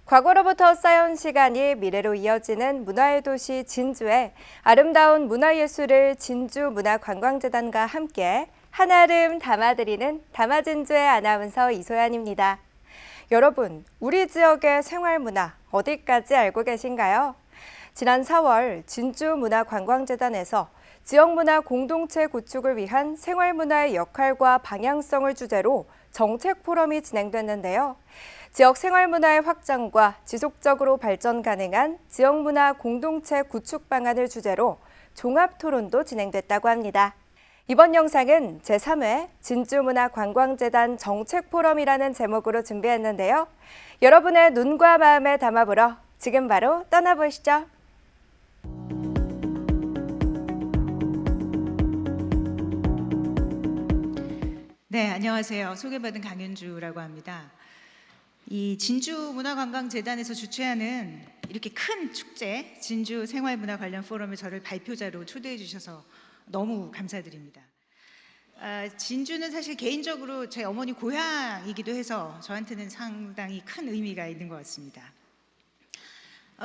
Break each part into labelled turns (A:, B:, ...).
A: 과거로부터 쌓여온 시간이 미래로 이어지는 문화의 도시 진주에 아름다운 문화예술을 진주문화관광재단과 함께 한아름 담아드리는 담아진주의 아나운서 이소연입니다. 여러분, 우리 지역의 생활문화 어디까지 알고 계신가요? 지난 4월 진주문화관광재단에서 지역문화 공동체 구축을 위한 생활문화의 역할과 방향성을 주제로 정책 포럼이 진행됐는데요. 지역 생활문화의 확장과 지속적으로 발전 가능한 지역문화 공동체 구축 방안을 주제로 종합토론도 진행됐다고 합니다. 이번 영상은 제3회 진주문화관광재단 정책포럼이라는 제목으로 준비했는데요. 여러분의 눈과 마음에 담아보러 지금 바로 떠나보시죠.
B: 네, 안녕하세요. 소개받은 강윤주라고 합니다. 이 진주문화관광재단에서 주최하는 이렇게 큰 축제, 진주 생활문화 관련 포럼에 저를 발표자로 초대해 주셔서 너무 감사드립니다. 진주는 사실 개인적으로 제 어머니 고향이기도 해서 저한테는 상당히 큰 의미가 있는 것 같습니다.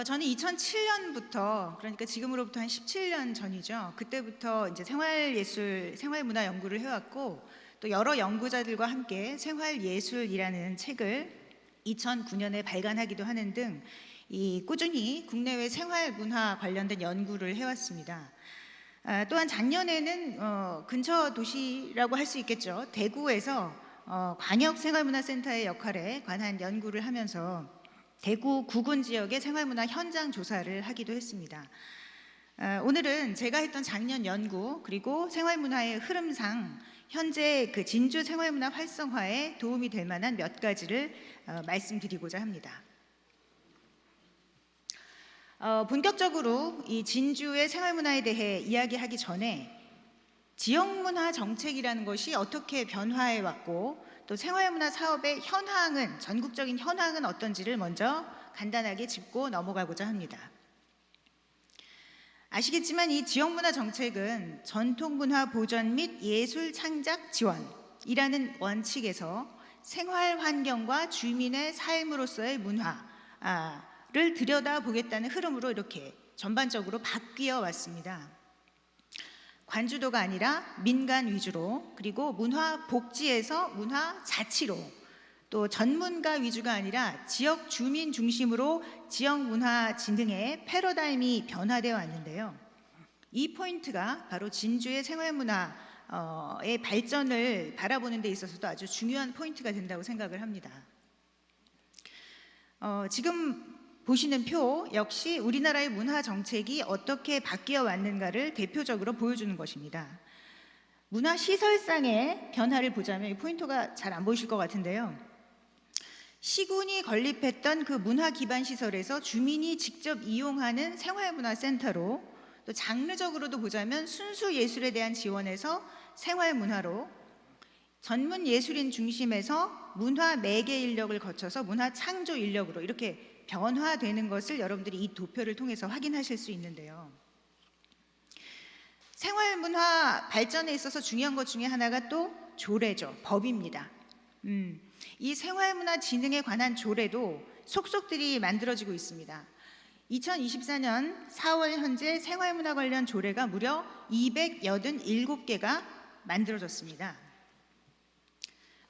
B: 저는 2007년부터, 그러니까 지금으로부터 한 17년 전이죠. 그때부터 이제 생활예술, 생활문화 연구를 해왔고 또 여러 연구자들과 함께 생활예술이라는 책을 2009년에 발간하기도 하는 등 꾸준히 국내외 생활문화 관련된 연구를 해왔습니다. 또한 작년에는 근처 도시라고 할 수 있겠죠. 대구에서 광역생활문화센터의 역할에 관한 연구를 하면서 대구 구군 지역의 생활문화 현장 조사를 하기도 했습니다. 오늘은 제가 했던 작년 연구 그리고 생활문화의 흐름상 현재 그 진주 생활문화 활성화에 도움이 될 만한 몇 가지를 말씀드리고자 합니다. 본격적으로 이 진주의 생활문화에 대해 이야기하기 전에 지역문화 정책이라는 것이 어떻게 변화해 왔고 또 생활문화 사업의 현황은, 전국적인 현황은 어떤지를 먼저 간단하게 짚고 넘어가고자 합니다. 아시겠지만 이 지역문화 정책은 전통문화 보전 및 예술 창작 지원이라는 원칙에서 생활 환경과 주민의 삶으로서의 문화를 들여다보겠다는 흐름으로 이렇게 전반적으로 바뀌어 왔습니다. 관주도가 아니라 민간 위주로, 그리고 문화 복지에서 문화 자치로, 또 전문가 위주가 아니라 지역 주민 중심으로 지역 문화 진흥의 패러다임이 변화되어 왔는데요. 이 포인트가 바로 진주의 생활문화의 발전을 바라보는 데 있어서도 아주 중요한 포인트가 된다고 생각을 합니다. 지금 보시는 표 역시 우리나라의 문화 정책이 어떻게 바뀌어 왔는가를 대표적으로 보여주는 것입니다. 문화 시설상의 변화를 보자면 이 포인트가 잘 안 보이실 것 같은데요. 시군이 건립했던 그 문화 기반 시설에서 주민이 직접 이용하는 생활문화센터로, 또 장르적으로도 보자면 순수 예술에 대한 지원에서 생활문화로, 전문 예술인 중심에서 문화 매개 인력을 거쳐서 문화 창조 인력으로 이렇게 변화되는 것을 여러분들이 이 도표를 통해서 확인하실 수 있는데요. 생활문화 발전에 있어서 중요한 것 중에 하나가 또 조례죠. 법입니다. 이 생활문화 진흥에 관한 조례도 속속들이 만들어지고 있습니다. 2024년 4월 현재 생활문화 관련 조례가 무려 287개가 만들어졌습니다.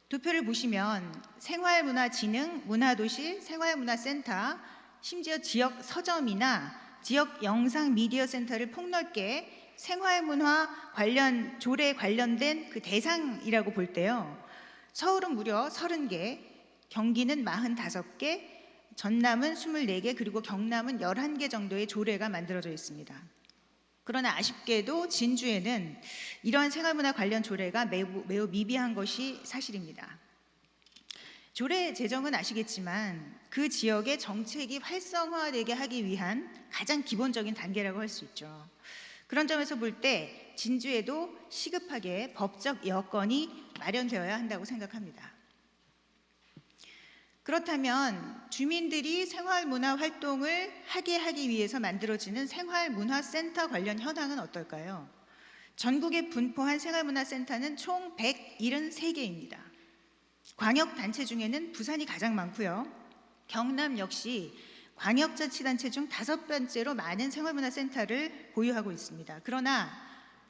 B: 도표를 보시면 생활문화 진흥, 문화도시, 생활문화센터, 심지어 지역 서점이나 지역 영상 미디어 센터를 폭넓게 생활문화 관련 조례에 관련된 그 대상이라고 볼 때요. 서울은 무려 30개, 경기는 45개, 전남은 24개, 그리고 경남은 11개 정도의 조례가 만들어져 있습니다. 그러나 아쉽게도 진주에는 이러한 생활문화 관련 조례가 매우 미비한 것이 사실입니다. 조례 제정은 아시겠지만 그 지역의 정책이 활성화되게 하기 위한 가장 기본적인 단계라고 할 수 있죠. 그런 점에서 볼 때 진주에도 시급하게 법적 여건이 마련되어야 한다고 생각합니다. 그렇다면 주민들이 생활문화 활동을 하기 위해서 만들어지는 생활문화센터 관련 현황은 어떨까요? 전국에 분포한 생활문화센터는 총 173개입니다. 광역단체 중에는 부산이 가장 많고요. 경남 역시 광역자치단체 중 5번째로 많은 생활문화센터를 보유하고 있습니다. 그러나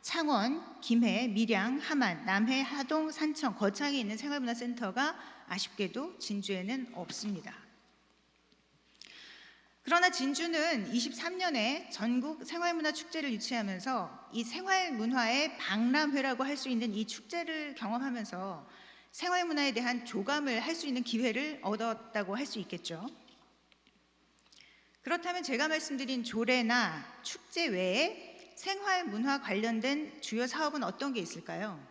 B: 창원, 김해, 밀양, 함안, 남해, 하동, 산청, 거창에 있는 생활문화센터가 아쉽게도 진주에는 없습니다. 그러나 진주는 23년에 전국 생활문화 축제를 유치하면서 이 생활문화의 박람회라고 할 수 있는 이 축제를 경험하면서 생활문화에 대한 조감을 할 수 있는 기회를 얻었다고 할 수 있겠죠. 그렇다면 제가 말씀드린 조례나 축제 외에 생활문화 관련된 주요 사업은 어떤 게 있을까요?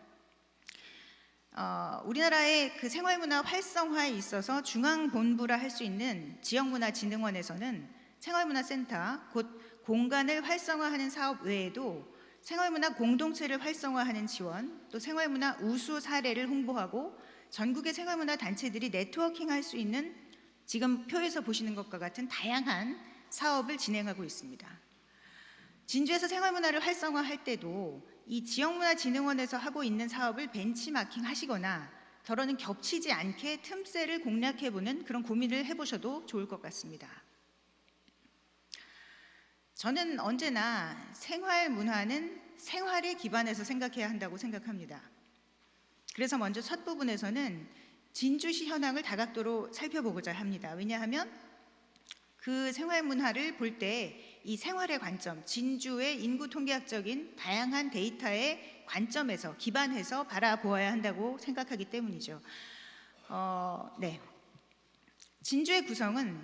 B: 우리나라의 그 생활문화 활성화에 있어서 중앙본부라 할 수 있는 지역문화진흥원에서는 생활문화센터, 곧 공간을 활성화하는 사업 외에도 생활문화 공동체를 활성화하는 지원, 또 생활문화 우수 사례를 홍보하고 전국의 생활문화 단체들이 네트워킹할 수 있는 지금 표에서 보시는 것과 같은 다양한 사업을 진행하고 있습니다. 진주에서 생활문화를 활성화할 때도 이 지역문화진흥원에서 하고 있는 사업을 벤치마킹 하시거나 더러는 겹치지 않게 틈새를 공략해보는 그런 고민을 해보셔도 좋을 것 같습니다. 저는 언제나 생활문화는 생활에 기반해서 생각해야 한다고 생각합니다. 그래서 먼저 첫 부분에서는 진주시 현황을 다각도로 살펴보고자 합니다. 왜냐하면 그 생활문화를 볼 때 이 생활의 관점, 진주의 인구 통계학적인 다양한 데이터의 관점에서 기반해서 바라보아야 한다고 생각하기 때문이죠. 진주의 구성은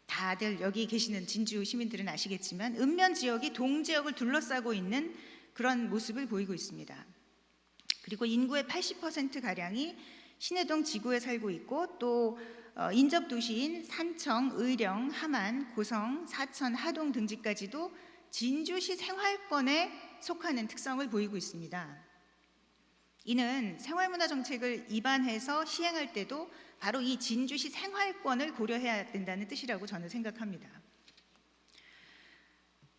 B: 다들 여기 계시는 진주 시민들은 아시겠지만 읍면 지역이 동 지역을 둘러싸고 있는 그런 모습을 보이고 있습니다. 그리고 인구의 80%가량이 신해동 지구에 살고 있고 또 인접 도시인 산청, 의령, 함안, 고성, 사천, 하동 등지까지도 진주시 생활권에 속하는 특성을 보이고 있습니다. 이는 생활문화 정책을 입안해서 시행할 때도 바로 이 진주시 생활권을 고려해야 된다는 뜻이라고 저는 생각합니다.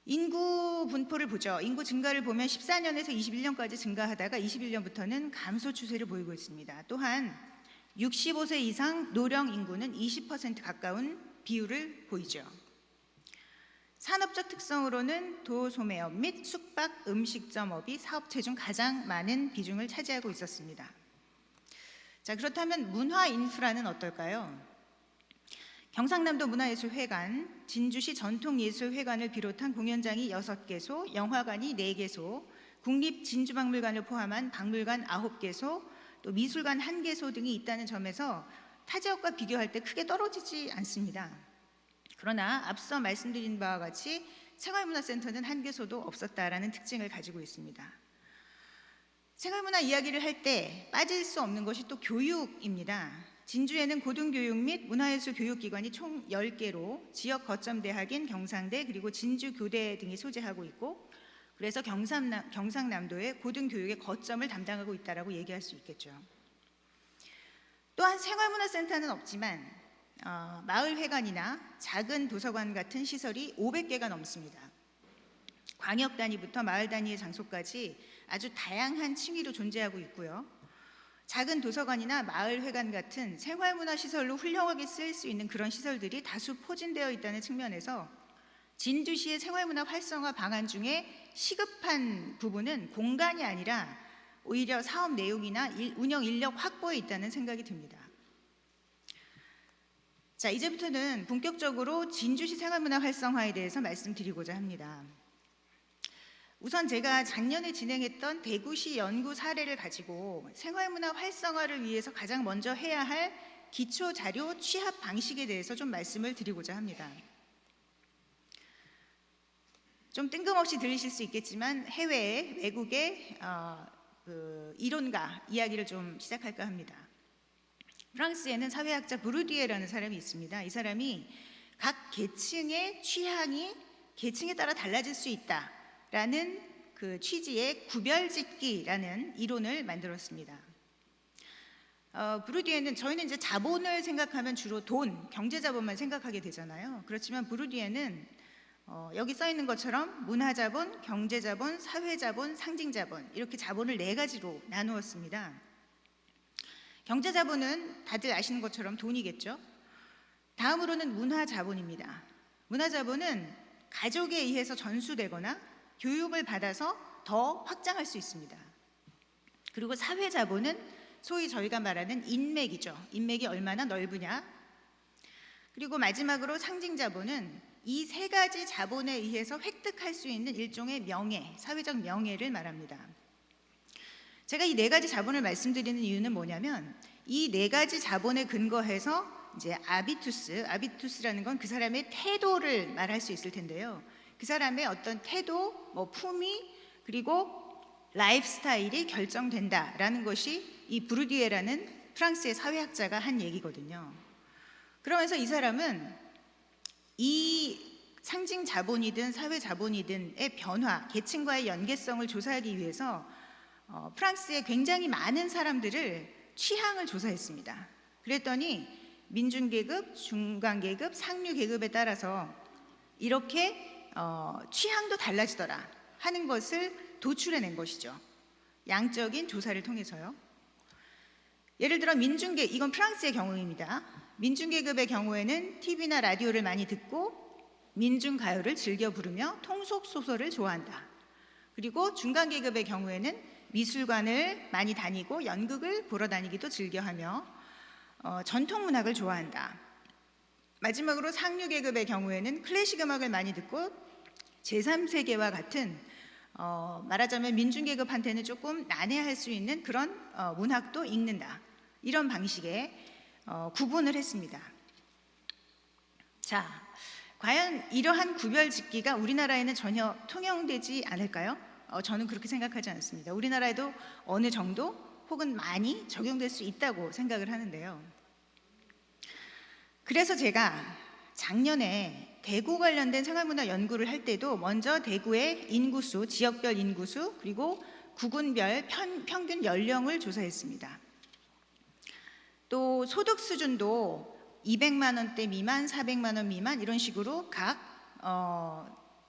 B: 인구 분포를 보죠. 인구 증가를 보면 14년에서 21년까지 증가하다가 21년부터는 감소 추세를 보이고 있습니다. 또한 65세 이상 노령 인구는 20% 가까운 비율을 보이죠. 산업적 특성으로는 도소매업 및 숙박 음식점업이 사업체 중 가장 많은 비중을 차지하고 있었습니다. 자, 그렇다면 문화 인프라는 어떨까요? 경상남도 문화예술회관, 진주시 전통예술회관을 비롯한 공연장이 6개소, 영화관이 4개소, 국립진주박물관을 포함한 박물관 9개소, 또 미술관 1개소 등이 있다는 점에서 타 지역과 비교할 때 크게 떨어지지 않습니다. 그러나 앞서 말씀드린 바와 같이 생활문화센터는 1개소도 없었다라는 특징을 가지고 있습니다. 생활문화 이야기를 할 때 빠질 수 없는 것이 또 교육입니다. 진주에는 고등교육 및 문화예술 교육기관이 총 10개로 지역 거점대학인 경상대 그리고 진주교대 등이 소재하고 있고 그래서 경상남도의 고등교육의 거점을 담당하고 있다고 얘기할 수 있겠죠. 또한 생활문화센터는 없지만 마을회관이나 작은 도서관 같은 시설이 500개가 넘습니다. 광역 단위부터 마을 단위의 장소까지 아주 다양한 층위로 존재하고 있고요. 작은 도서관이나 마을회관 같은 생활문화 시설로 훌륭하게 쓰일 수 있는 그런 시설들이 다수 포진되어 있다는 측면에서 진주시의 생활문화 활성화 방안 중에 시급한 부분은 공간이 아니라 오히려 사업 내용이나 운영 인력 확보에 있다는 생각이 듭니다. 자, 이제부터는 본격적으로 진주시 생활문화 활성화에 대해서 말씀드리고자 합니다. 우선 제가 작년에 진행했던 대구시 연구 사례를 가지고 생활문화 활성화를 위해서 가장 먼저 해야 할 기초 자료 취합 방식에 대해서 좀 말씀을 드리고자 합니다. 좀 뜬금없이 들리실 수 있겠지만 해외의 외국의 이론가 이야기를 좀 시작할까 합니다. 프랑스에는 사회학자 브루디에라는 사람이 있습니다. 이 사람이 각 계층의 취향이 계층에 따라 달라질 수 있다라는 그 취지의 구별짓기라는 이론을 만들었습니다. 브루디에는 저희는 이제 자본을 생각하면 주로 돈, 경제 자본만 생각하게 되잖아요. 그렇지만 브루디에는 여기 써 있는 것처럼 문화자본, 경제자본, 사회자본, 상징자본 이렇게 자본을 4가지로 나누었습니다. 경제자본은 다들 아시는 것처럼 돈이겠죠. 다음으로는 문화자본입니다. 문화자본은 가족에 의해서 전수되거나 교육을 받아서 더 확장할 수 있습니다. 그리고 사회자본은 소위 저희가 말하는 인맥이죠. 인맥이 얼마나 넓으냐. 그리고 마지막으로 상징자본은 이 세 가지 자본에 의해서 획득할 수 있는 일종의 명예, 사회적 명예를 말합니다. 제가 이 네 가지 자본을 말씀드리는 이유는 뭐냐면 이 네 가지 자본에 근거해서 이제 아비투스라는 건 그 사람의 태도를 말할 수 있을 텐데요. 그 사람의 어떤 태도, 품위, 그리고 라이프 스타일이 결정된다라는 것이 이 부르디에라는 프랑스의 사회학자가 한 얘기거든요. 그러면서 이 사람은 이 상징 자본이든 사회 자본이든의 변화, 계층과의 연계성을 조사하기 위해서 프랑스의 굉장히 많은 사람들을 취향을 조사했습니다. 그랬더니 민중계급, 중간계급, 상류계급에 따라서 이렇게 취향도 달라지더라 하는 것을 도출해낸 것이죠. 양적인 조사를 통해서요. 예를 들어 이건 프랑스의 경우입니다. 민중계급의 경우에는 TV나 라디오를 많이 듣고 민중가요를 즐겨 부르며 통속소설을 좋아한다. 그리고 중간계급의 경우에는 미술관을 많이 다니고 연극을 보러 다니기도 즐겨하며 전통문학을 좋아한다. 마지막으로 상류계급의 경우에는 클래식 음악을 많이 듣고 제3세계와 같은 말하자면 민중계급한테는 조금 난해할 수 있는 그런 문학도 읽는다. 이런 방식의 구분을 했습니다. 자, 과연 이러한 구별짓기가 우리나라에는 전혀 통용되지 않을까요? 저는 그렇게 생각하지 않습니다. 우리나라에도 어느 정도 혹은 많이 적용될 수 있다고 생각을 하는데요. 그래서 제가 작년에 대구 관련된 생활문화 연구를 할 때도 먼저 대구의 인구수, 지역별 인구수, 그리고 구군별 평균 연령을 조사했습니다. 또 소득 수준도 200만 원대 미만, 400만 원 미만 이런 식으로 각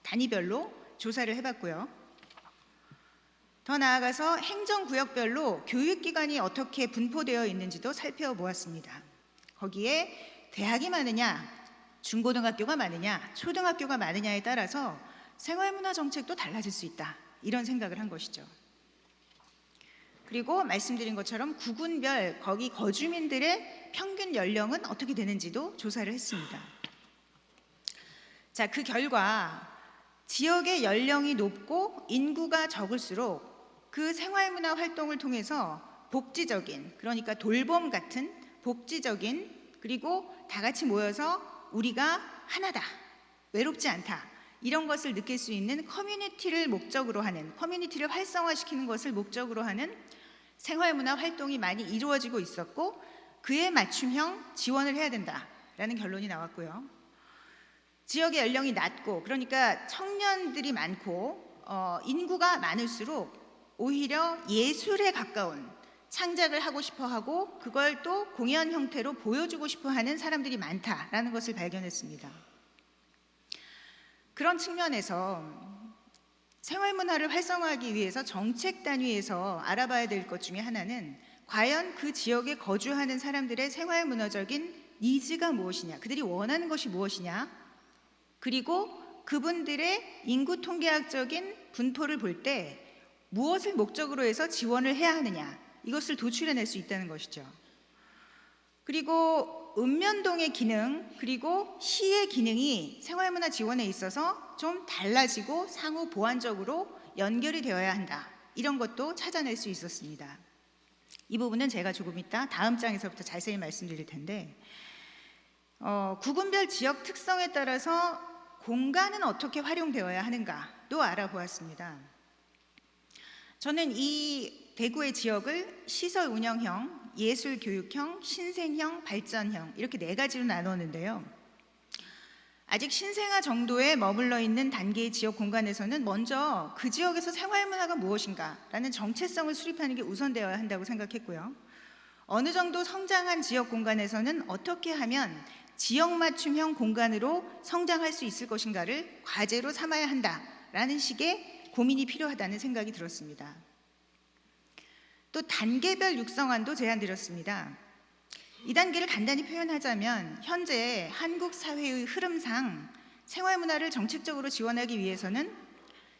B: 단위별로 조사를 해봤고요. 더 나아가서 행정구역별로 교육기관이 어떻게 분포되어 있는지도 살펴보았습니다. 거기에 대학이 많으냐, 중고등학교가 많으냐, 초등학교가 많으냐에 따라서 생활문화 정책도 달라질 수 있다. 이런 생각을 한 것이죠. 그리고 말씀드린 것처럼 구군별 거기 거주민들의 평균 연령은 어떻게 되는지도 조사를 했습니다. 자, 그 결과 지역의 연령이 높고 인구가 적을수록 그 생활문화 활동을 통해서 복지적인, 그러니까 돌봄 같은 복지적인, 그리고 다 같이 모여서 우리가 하나다, 외롭지 않다, 이런 것을 느낄 수 있는 커뮤니티를 목적으로 하는, 커뮤니티를 활성화시키는 것을 목적으로 하는 생활문화 활동이 많이 이루어지고 있었고 그에 맞춤형 지원을 해야 된다라는 결론이 나왔고요. 지역의 연령이 낮고, 그러니까 청년들이 많고 인구가 많을수록 오히려 예술에 가까운 창작을 하고 싶어하고 그걸 또 공연 형태로 보여주고 싶어하는 사람들이 많다라는 것을 발견했습니다. 그런 측면에서 생활문화를 활성화하기 위해서 정책 단위에서 알아봐야 될 것 중에 하나는 과연 그 지역에 거주하는 사람들의 생활문화적인 니즈가 무엇이냐, 그들이 원하는 것이 무엇이냐, 그리고 그분들의 인구 통계학적인 분포를 볼 때 무엇을 목적으로 해서 지원을 해야 하느냐, 이것을 도출해낼 수 있다는 것이죠. 그리고 읍면동의 기능, 그리고 시의 기능이 생활문화 지원에 있어서 좀 달라지고 상호 보완적으로 연결이 되어야 한다. 이런 것도 찾아낼 수 있었습니다. 이 부분은 제가 조금 이따 다음 장에서부터 자세히 말씀드릴 텐데, 구군별 지역 특성에 따라서 공간은 어떻게 활용되어야 하는가도 알아보았습니다. 저는 이 대구의 지역을 시설 운영형, 예술 교육형, 신생형, 발전형 이렇게 네 가지로 나눴는데요. 아직 신생아 정도에 머물러 있는 단계의 지역 공간에서는 먼저 그 지역에서 생활문화가 무엇인가라는 정체성을 수립하는 게 우선되어야 한다고 생각했고요. 어느 정도 성장한 지역 공간에서는 어떻게 하면 지역 맞춤형 공간으로 성장할 수 있을 것인가를 과제로 삼아야 한다라는 식의 고민이 필요하다는 생각이 들었습니다. 또 단계별 육성안도 제안드렸습니다. 이 단계를 간단히 표현하자면 현재 한국 사회의 흐름상 생활문화를 정책적으로 지원하기 위해서는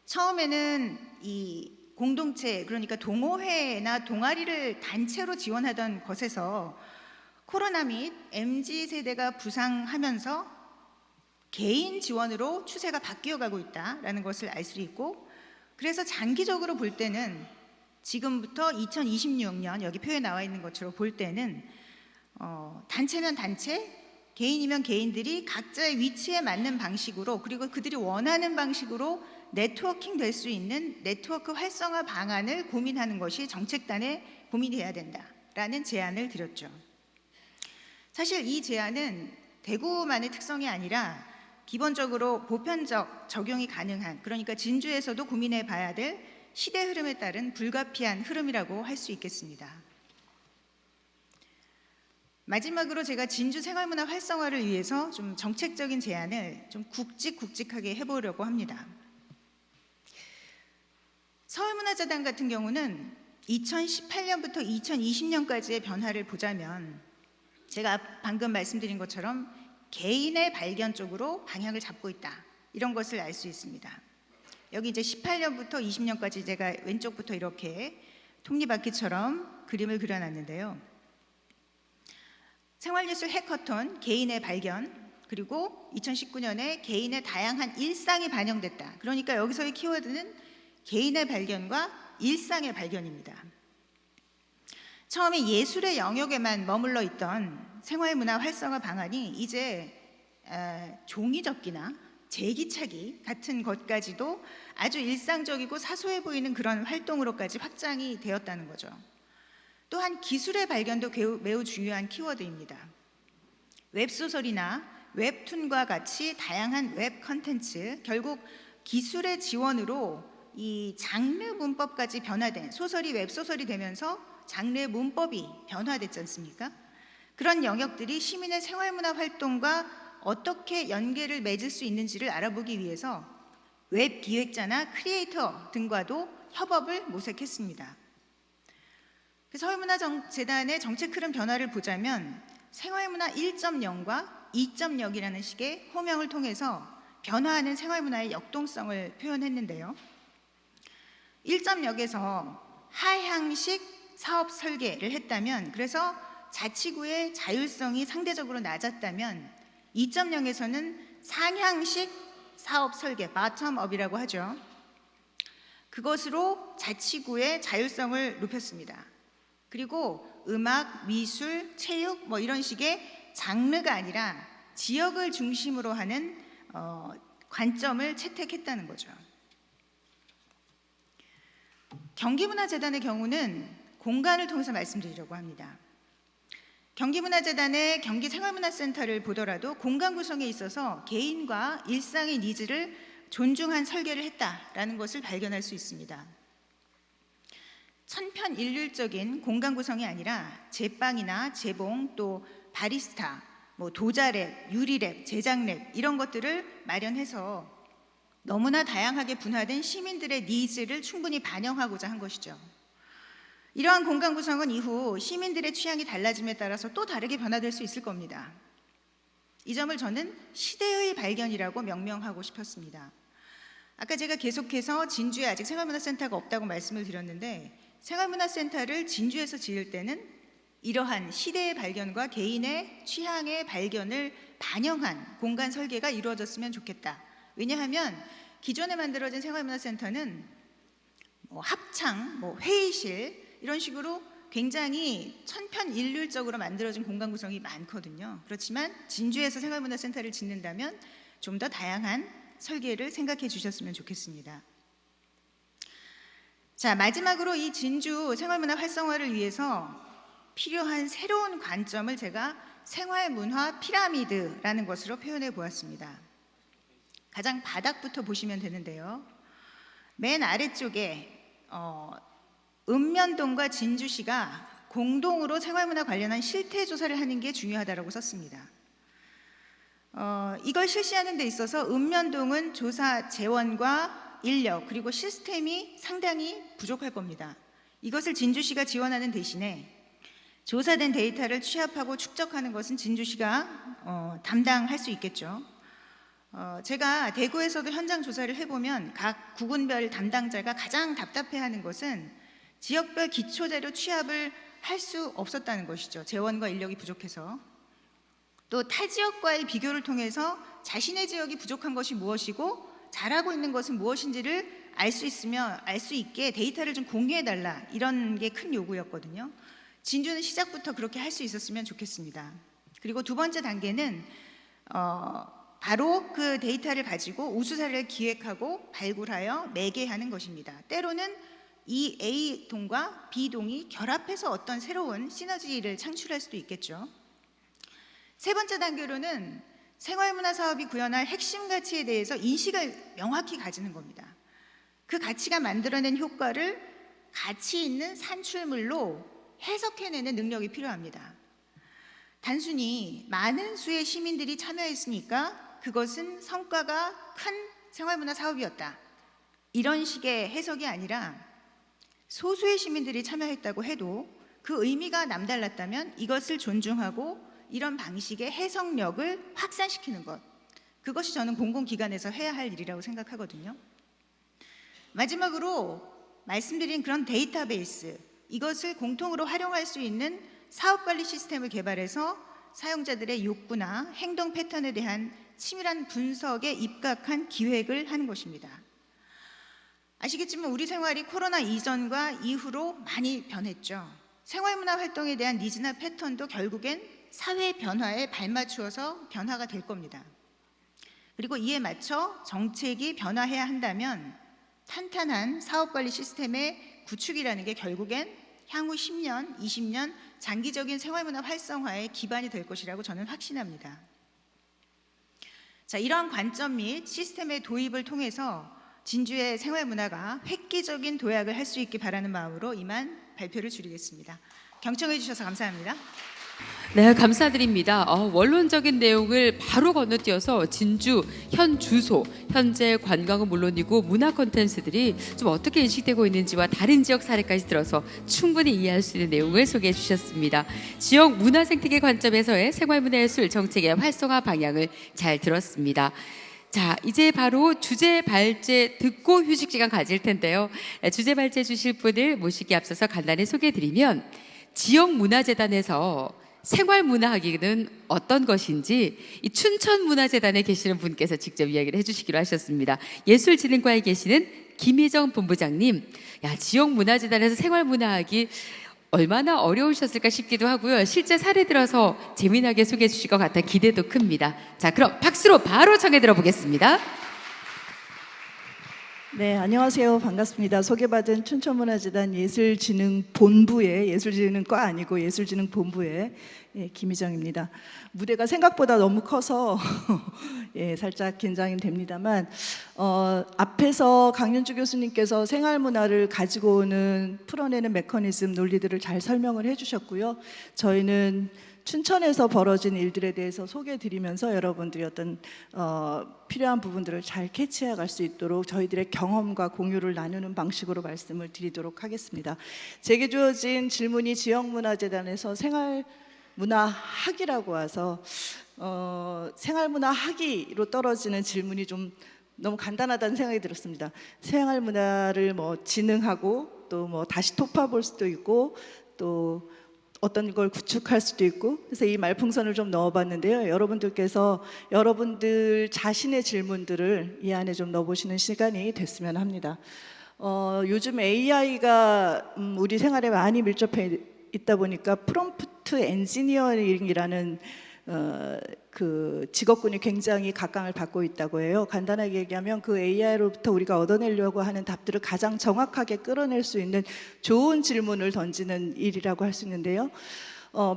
B: 처음에는 이 공동체, 그러니까 동호회나 동아리를 단체로 지원하던 것에서 코로나 및 MZ세대가 부상하면서 개인 지원으로 추세가 바뀌어가고 있다는 것을 알 수 있고, 그래서 장기적으로 볼 때는 지금부터 2026년 여기 표에 나와 있는 것처럼 볼 때는 단체면 단체, 개인이면 개인들이 각자의 위치에 맞는 방식으로, 그리고 그들이 원하는 방식으로 네트워킹 될 수 있는 네트워크 활성화 방안을 고민하는 것이 정책단의 고민이 돼야 된다라는 제안을 드렸죠. 사실 이 제안은 대구만의 특성이 아니라 기본적으로 보편적 적용이 가능한, 그러니까 진주에서도 고민해 봐야 될 시대 흐름에 따른 불가피한 흐름이라고 할 수 있겠습니다. 마지막으로 제가 진주 생활문화 활성화를 위해서 좀 정책적인 제안을 좀 굵직굵직하게 해보려고 합니다. 서울문화재단 같은 경우는 2018년부터 2020년까지의 변화를 보자면 제가 방금 말씀드린 것처럼 개인의 발견 쪽으로 방향을 잡고 있다, 이런 것을 알 수 있습니다. 여기 이제 18년부터 20년까지 제가 왼쪽부터 이렇게 톱니바퀴처럼 그림을 그려놨는데요. 생활예술 해커톤, 개인의 발견, 그리고 2019년에 개인의 다양한 일상이 반영됐다. 그러니까 여기서의 키워드는 개인의 발견과 일상의 발견입니다. 처음에 예술의 영역에만 머물러 있던 생활문화 활성화 방안이 이제 종이접기나 제기차기 같은 것까지도 아주 일상적이고 사소해 보이는 그런 활동으로까지 확장이 되었다는 거죠. 또한 기술의 발견도 매우 중요한 키워드입니다. 웹소설이나 웹툰과 같이 다양한 웹 컨텐츠, 결국 기술의 지원으로 이 장르 문법까지 변화된, 소설이 웹소설이 되면서 장르의 문법이 변화됐지 않습니까? 그런 영역들이 시민의 생활문화 활동과 어떻게 연계를 맺을 수 있는지를 알아보기 위해서 웹 기획자나 크리에이터 등과도 협업을 모색했습니다. 서울문화재단의 정책 흐름 변화를 보자면 생활문화 1.0과 2.0이라는 식의 호명을 통해서 변화하는 생활문화의 역동성을 표현했는데요. 1.0에서 하향식 사업 설계를 했다면, 그래서 자치구의 자율성이 상대적으로 낮았다면 2.0에서는 상향식 사업 설계, 바텀업이라고 하죠. 그것으로 자치구의 자율성을 높였습니다. 그리고 음악, 미술, 체육 뭐 이런 식의 장르가 아니라 지역을 중심으로 하는 관점을 채택했다는 거죠. 경기문화재단의 경우는 공간을 통해서 말씀드리려고 합니다. 경기문화재단의 경기생활문화센터를 보더라도 공간 구성에 있어서 개인과 일상의 니즈를 존중한 설계를 했다라는 것을 발견할 수 있습니다. 천편일률적인 공간 구성이 아니라 제빵이나 제봉, 또 바리스타, 도자랩, 유리랩, 제작랩 이런 것들을 마련해서 너무나 다양하게 분화된 시민들의 니즈를 충분히 반영하고자 한 것이죠. 이러한 공간 구성은 이후 시민들의 취향이 달라짐에 따라서 또 다르게 변화될 수 있을 겁니다. 이 점을 저는 시대의 발견이라고 명명하고 싶었습니다. 아까 제가 계속해서 진주에 아직 생활문화센터가 없다고 말씀을 드렸는데, 생활문화센터를 진주에서 지을 때는 이러한 시대의 발견과 개인의 취향의 발견을 반영한 공간 설계가 이루어졌으면 좋겠다. 왜냐하면 기존에 만들어진 생활문화센터는 합창, 회의실 이런 식으로 굉장히 천편일률적으로 만들어진 공간 구성이 많거든요. 그렇지만 진주에서 생활문화센터를 짓는다면 좀 더 다양한 설계를 생각해 주셨으면 좋겠습니다. 자, 마지막으로 이 진주 생활문화 활성화를 위해서 필요한 새로운 관점을 제가 생활문화 피라미드라는 것으로 표현해 보았습니다. 가장 바닥부터 보시면 되는데요. 맨 아래쪽에 읍면동과 진주시가 공동으로 생활문화 관련한 실태 조사를 하는 게 중요하다고 썼습니다. 이걸 실시하는 데 있어서 읍면동은 조사 재원과 인력 그리고 시스템이 상당히 부족할 겁니다. 이것을 진주시가 지원하는 대신에 조사된 데이터를 취합하고 축적하는 것은 진주시가 담당할 수 있겠죠. 제가 대구에서도 현장 조사를 해보면 각 구군별 담당자가 가장 답답해하는 것은 지역별 기초자료 취합을 할 수 없었다는 것이죠. 재원과 인력이 부족해서. 또 타 지역과의 비교를 통해서 자신의 지역이 부족한 것이 무엇이고 잘하고 있는 것은 무엇인지를 알 수 있게 데이터를 좀 공유해달라, 이런 게 큰 요구였거든요. 진주는 시작부터 그렇게 할 수 있었으면 좋겠습니다. 그리고 두 번째 단계는 바로 그 데이터를 가지고 우수사를 기획하고 발굴하여 매개하는 것입니다. 때로는 이 A동과 B동이 결합해서 어떤 새로운 시너지를 창출할 수도 있겠죠. 세 번째 단계로는 생활문화 사업이 구현할 핵심 가치에 대해서 인식을 명확히 가지는 겁니다. 그 가치가 만들어낸 효과를 가치 있는 산출물로 해석해내는 능력이 필요합니다. 단순히 많은 수의 시민들이 참여했으니까 그것은 성과가 큰 생활문화 사업이었다, 이런 식의 해석이 아니라 소수의 시민들이 참여했다고 해도 그 의미가 남달랐다면 이것을 존중하고 이런 방식의 해석력을 확산시키는 것, 그것이 저는 공공기관에서 해야 할 일이라고 생각하거든요. 마지막으로 말씀드린 그런 데이터베이스, 이것을 공통으로 활용할 수 있는 사업관리 시스템을 개발해서 사용자들의 욕구나 행동 패턴에 대한 치밀한 분석에 입각한 기획을 하는 것입니다. 아시겠지만 우리 생활이 코로나 이전과 이후로 많이 변했죠. 생활문화 활동에 대한 니즈나 패턴도 결국엔 사회 변화에 발맞추어서 변화가 될 겁니다. 그리고 이에 맞춰 정책이 변화해야 한다면 탄탄한 사업관리 시스템의 구축이라는 게 결국엔 향후 10년, 20년 장기적인 생활문화 활성화의 기반이 될 것이라고 저는 확신합니다. 자, 이러한 관점 및 시스템의 도입을 통해서 진주의 생활문화가 획기적인 도약을 할 수 있기 바라는 마음으로 이만 발표를 줄이겠습니다. 경청해 주셔서 감사합니다.
C: 네, 감사드립니다. 원론적인 내용을 바로 건너뛰어서 진주 현 주소, 현재 관광은 물론이고 문화 콘텐츠들이 좀 어떻게 인식되고 있는지와 다른 지역 사례까지 들어서 충분히 이해할 수 있는 내용을 소개해 주셨습니다. 지역 문화 생태계 관점에서의 생활문화예술 정책의 활성화 방향을 잘 들었습니다. 자, 이제 바로 주제 발제 듣고 휴식 시간 가질 텐데요. 주제 발제 주실 분을 모시기 앞서서 간단히 소개해드리면, 지역문화재단에서 생활문화하기는 어떤 것인지 이 춘천문화재단에 계시는 분께서 직접 이야기를 해주시기로 하셨습니다. 예술진흥과에 계시는 김희정 본부장님, 지역문화재단에서 생활문화하기 얼마나 어려우셨을까 싶기도 하고요. 실제 사례 들어서 재미나게 소개해 주실 것 같아 기대도 큽니다. 자, 그럼 박수로 바로 청해 들어보겠습니다.
D: 네, 안녕하세요. 반갑습니다. 소개받은 춘천문화재단 예술진흥본부의, 예술진흥과 아니고 예술진흥본부의 김희정입니다. 무대가 생각보다 너무 커서 살짝 긴장이 됩니다만, 앞에서 강윤주 교수님께서 생활문화를 가지고 오는, 풀어내는 메커니즘, 논리들을 잘 설명을 해주셨고요. 저희는 춘천에서 벌어진 일들에 대해서 소개해드리면서 여러분들이 어떤 필요한 부분들을 잘 캐치해 갈 수 있도록 저희들의 경험과 공유를 나누는 방식으로 말씀을 드리도록 하겠습니다. 제게 주어진 질문이 지역문화재단에서 생활문화학이라고 와서 생활문화학이로 떨어지는 질문이 좀 너무 간단하다는 생각이 들었습니다. 생활문화를 진흥하고 또 다시 토파볼 수도 있고 또 어떤 걸 구축할 수도 있고, 그래서 이 말풍선을 좀 넣어봤는데요. 여러분들께서 여러분들 자신의 질문들을 이 안에 좀 넣어보시는 시간이 됐으면 합니다. 요즘 AI가 우리 생활에 많이 밀접해 있다 보니까 프롬프트 엔지니어링이라는 그 직업군이 굉장히 각광을 받고 있다고 해요. 간단하게 얘기하면 그 AI로부터 우리가 얻어내려고 하는 답들을 가장 정확하게 끌어낼 수 있는 좋은 질문을 던지는 일이라고 할 수 있는데요.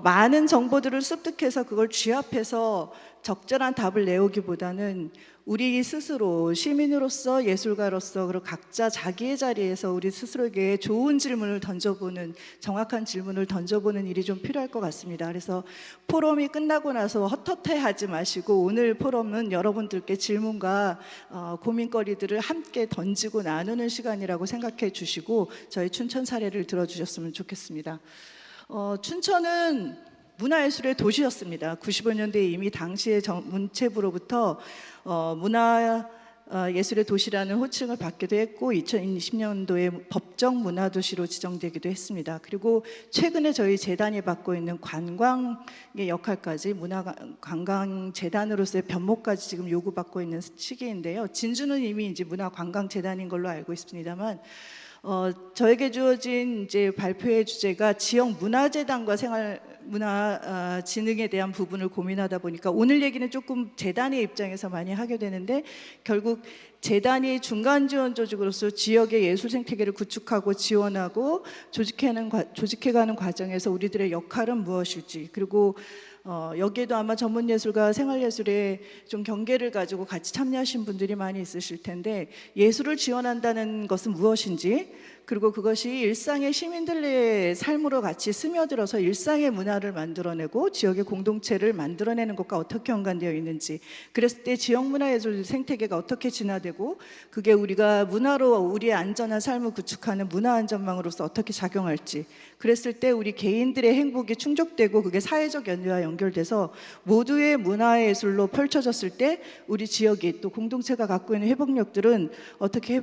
D: 많은 정보들을 습득해서 그걸 쥐합해서 적절한 답을 내오기보다는 우리 스스로 시민으로서, 예술가로서, 그리고 각자 자기의 자리에서 우리 스스로에게 좋은 질문을 던져보는, 정확한 질문을 던져보는 일이 좀 필요할 것 같습니다. 그래서 포럼이 끝나고 나서 헛헛해하지 마시고 오늘 포럼은 여러분들께 질문과 고민거리들을 함께 던지고 나누는 시간이라고 생각해 주시고 저희 춘천 사례를 들어주셨으면 좋겠습니다. 춘천은 문화예술의 도시였습니다. 95년대에 이미 당시의 문체부로부터 문화예술의 도시라는 호칭을 받기도 했고 2020년도에 법정 문화도시로 지정되기도 했습니다. 그리고 최근에 저희 재단이 맡고 있는 관광의 역할까지 문화관광재단으로서의 변모까지 지금 요구받고 있는 시기인데요. 진주는 이미 이제 문화관광재단인 걸로 알고 있습니다만 저에게 주어진 이제 발표의 주제가 지역 문화재단과 생활문화진흥에 대한 부분을 고민하다 보니까 오늘 얘기는 조금 재단의 입장에서 많이 하게 되는데 결국 재단이 중간 지원 조직으로서 지역의 예술 생태계를 구축하고 지원하고 조직해가는 과정에서 우리들의 역할은 무엇일지 그리고 여기에도 아마 전문예술과 생활예술에 좀 경계를 가지고 같이 참여하신 분들이 많이 있으실 텐데 예술을 지원한다는 것은 무엇인지 그리고 그것이 일상의 시민들의 삶으로 같이 스며들어서 일상의 문화를 만들어내고 지역의 공동체를 만들어내는 것과 어떻게 연관되어 있는지 그랬을 때 지역문화예술 생태계가 어떻게 진화되고 그게 우리가 문화로 우리의 안전한 삶을 구축하는 문화안전망으로서 어떻게 작용할지 그랬을 때 우리 개인들의 행복이 충족되고 그게 사회적 연대와 연결돼서 모두의 문화예술로 펼쳐졌을 때 우리 지역이 또 공동체가 갖고 있는 회복력들은 어떻게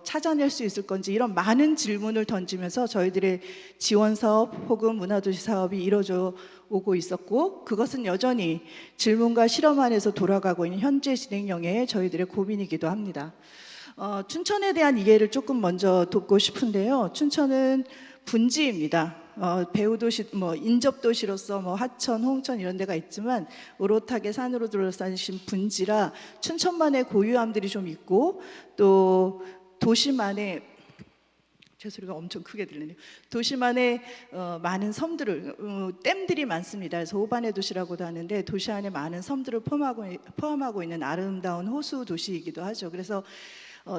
D: 찾아낼 수 있을 건지 이런 많은 질문을 던지면서 저희들의 지원 사업 혹은 문화도시 사업이 이루어져 오고 있었고 그것은 여전히 질문과 실험 안에서 돌아가고 있는 현재 진행형의 저희들의 고민이기도 합니다. 춘천에 대한 이해를 조금 먼저 돕고 싶은데요. 춘천은 분지입니다. 배후도시, 인접도시로서 하천, 홍천 이런 데가 있지만 오롯하게 산으로 둘러싸인 분지라 춘천만의 고유함들이 좀 있고 또 도시만의 제 소리가 엄청 크게 들리네요. 도시만의 많은 섬들을 댐들이 많습니다. 그래서 호반의 도시라고도 하는데 도시 안에 많은 섬들을 포함하고 있는 아름다운 호수 도시이기도 하죠. 그래서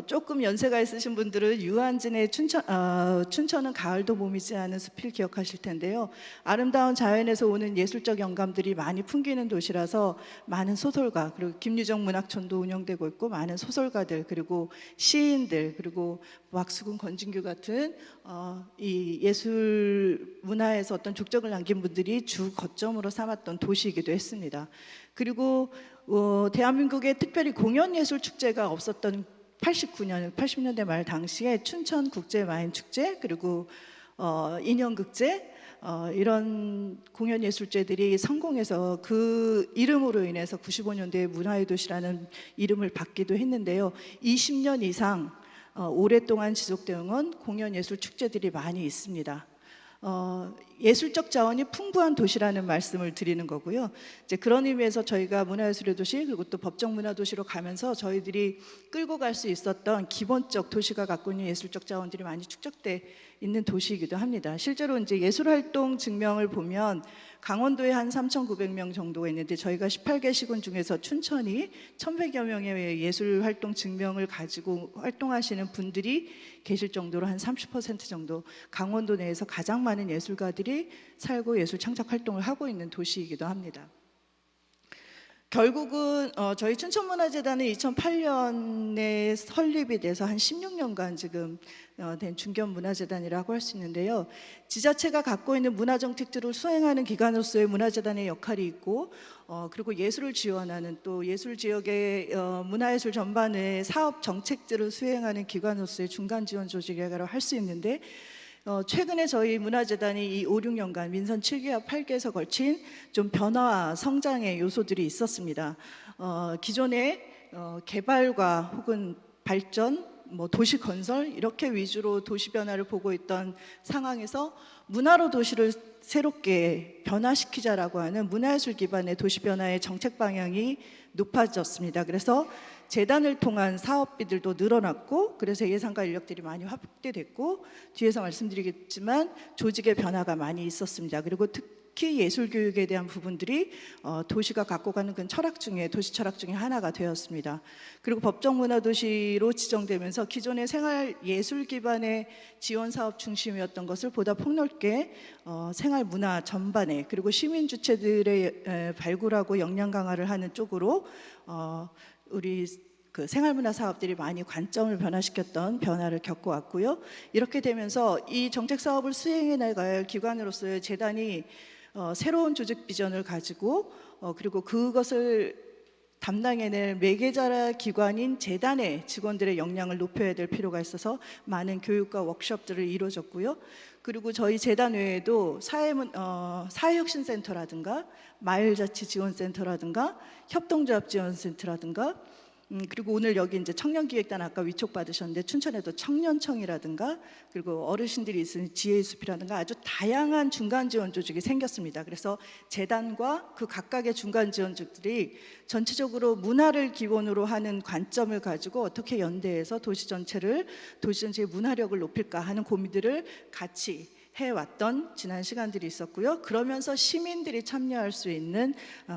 D: 조금 연세가 있으신 분들은 유한진의 춘천은 가을도 봄이지 않은 숲을 기억하실 텐데요. 아름다운 자연에서 오는 예술적 영감들이 많이 풍기는 도시라서 많은 소설가 그리고 김유정 문학촌도 운영되고 있고 많은 소설가들 그리고 시인들 그리고 왁수군 권진규 같은 이 예술 문화에서 어떤 족적을 남긴 분들이 주 거점으로 삼았던 도시이기도 했습니다. 그리고 대한민국에 특별히 공연예술축제가 없었던 80년대 말 당시에 춘천 국제와인축제 그리고 인형극제 이런 공연예술제들이 성공해서 그 이름으로 인해서 95년대에 문화의 도시라는 이름을 받기도 했는데요. 20년 이상 오랫동안 지속되어 온 공연예술축제들이 많이 있습니다. 예술적 자원이 풍부한 도시라는 말씀을 드리는 거고요. 이제 그런 의미에서 저희가 문화예술의 도시 그리고 또 법정 문화도시로 가면서 저희들이 끌고 갈 수 있었던 기본적 도시가 갖고 있는 예술적 자원들이 많이 축적돼 있는 도시이기도 합니다. 실제로 이제 예술활동 증명을 보면 강원도에 한 3,900명 정도가 있는데 저희가 18개 시군 중에서 춘천이 1,100여 명의 예술활동 증명을 가지고 활동하시는 분들이 계실 정도로 한 30% 정도 강원도 내에서 가장 많은 예술가들이 살고 예술 창작 활동을 하고 있는 도시이기도 합니다. 결국은 저희 춘천문화재단은 2008년에 설립이 돼서 한 16년간 지금 된 중견문화재단이라고 할 수 있는데요. 지자체가 갖고 있는 문화정책들을 수행하는 기관으로서의 문화재단의 역할이 있고 그리고 예술을 지원하는 또 예술지역의 문화예술 전반의 사업 정책들을 수행하는 기관으로서의 중간 지원 조직이라고 할 수 있는데 최근에 저희 문화재단이 이 5, 6년간 민선 7개와 8개에서 걸친 좀 변화와 성장의 요소들이 있었습니다. 기존의 개발과 혹은 발전, 도시 건설 이렇게 위주로 도시 변화를 보고 있던 상황에서 문화로 도시를 새롭게 변화시키자라고 하는 문화예술 기반의 도시 변화의 정책 방향이 높아졌습니다. 그래서 재단을 통한 사업비들도 늘어났고 그래서 예산과 인력들이 많이 확대됐고 뒤에서 말씀드리겠지만 조직의 변화가 많이 있었습니다. 그리고 특히 예술교육에 대한 부분들이 도시가 갖고 가는 그 도시 철학 중에 하나가 되었습니다. 그리고 법정문화도시로 지정되면서 기존의 생활예술 기반의 지원사업 중심이었던 것을 보다 폭넓게 생활문화 전반에 그리고 시민주체들의 발굴하고 역량 강화를 하는 쪽으로 우리 그 생활문화 사업들이 많이 관점을 변화시켰던 변화를 겪어왔고요. 이렇게 되면서 이 정책 사업을 수행해 나갈 기관으로서의 재단이 새로운 조직 비전을 가지고 그리고 그것을 담당해낼 매개자 기관인 재단의 직원들의 역량을 높여야 될 필요가 있어서 많은 교육과 워크숍들을 이루어졌고요. 그리고 저희 재단 외에도 사회혁신센터라든가 마을자치지원센터라든가 협동조합지원센터라든가 그리고 오늘 여기 이제 청년기획단 아까 위촉 받으셨는데 춘천에도 청년청이라든가 그리고 어르신들이 있는 지혜숲이라든가 아주 다양한 중간 지원 조직이 생겼습니다. 그래서 재단과 그 각각의 중간 지원 조직들이 전체적으로 문화를 기본으로 하는 관점을 가지고 어떻게 연대해서 도시 전체의 문화력을 높일까 하는 고민들을 같이 해왔던 지난 시간들이 있었고요. 그러면서 시민들이 참여할 수 있는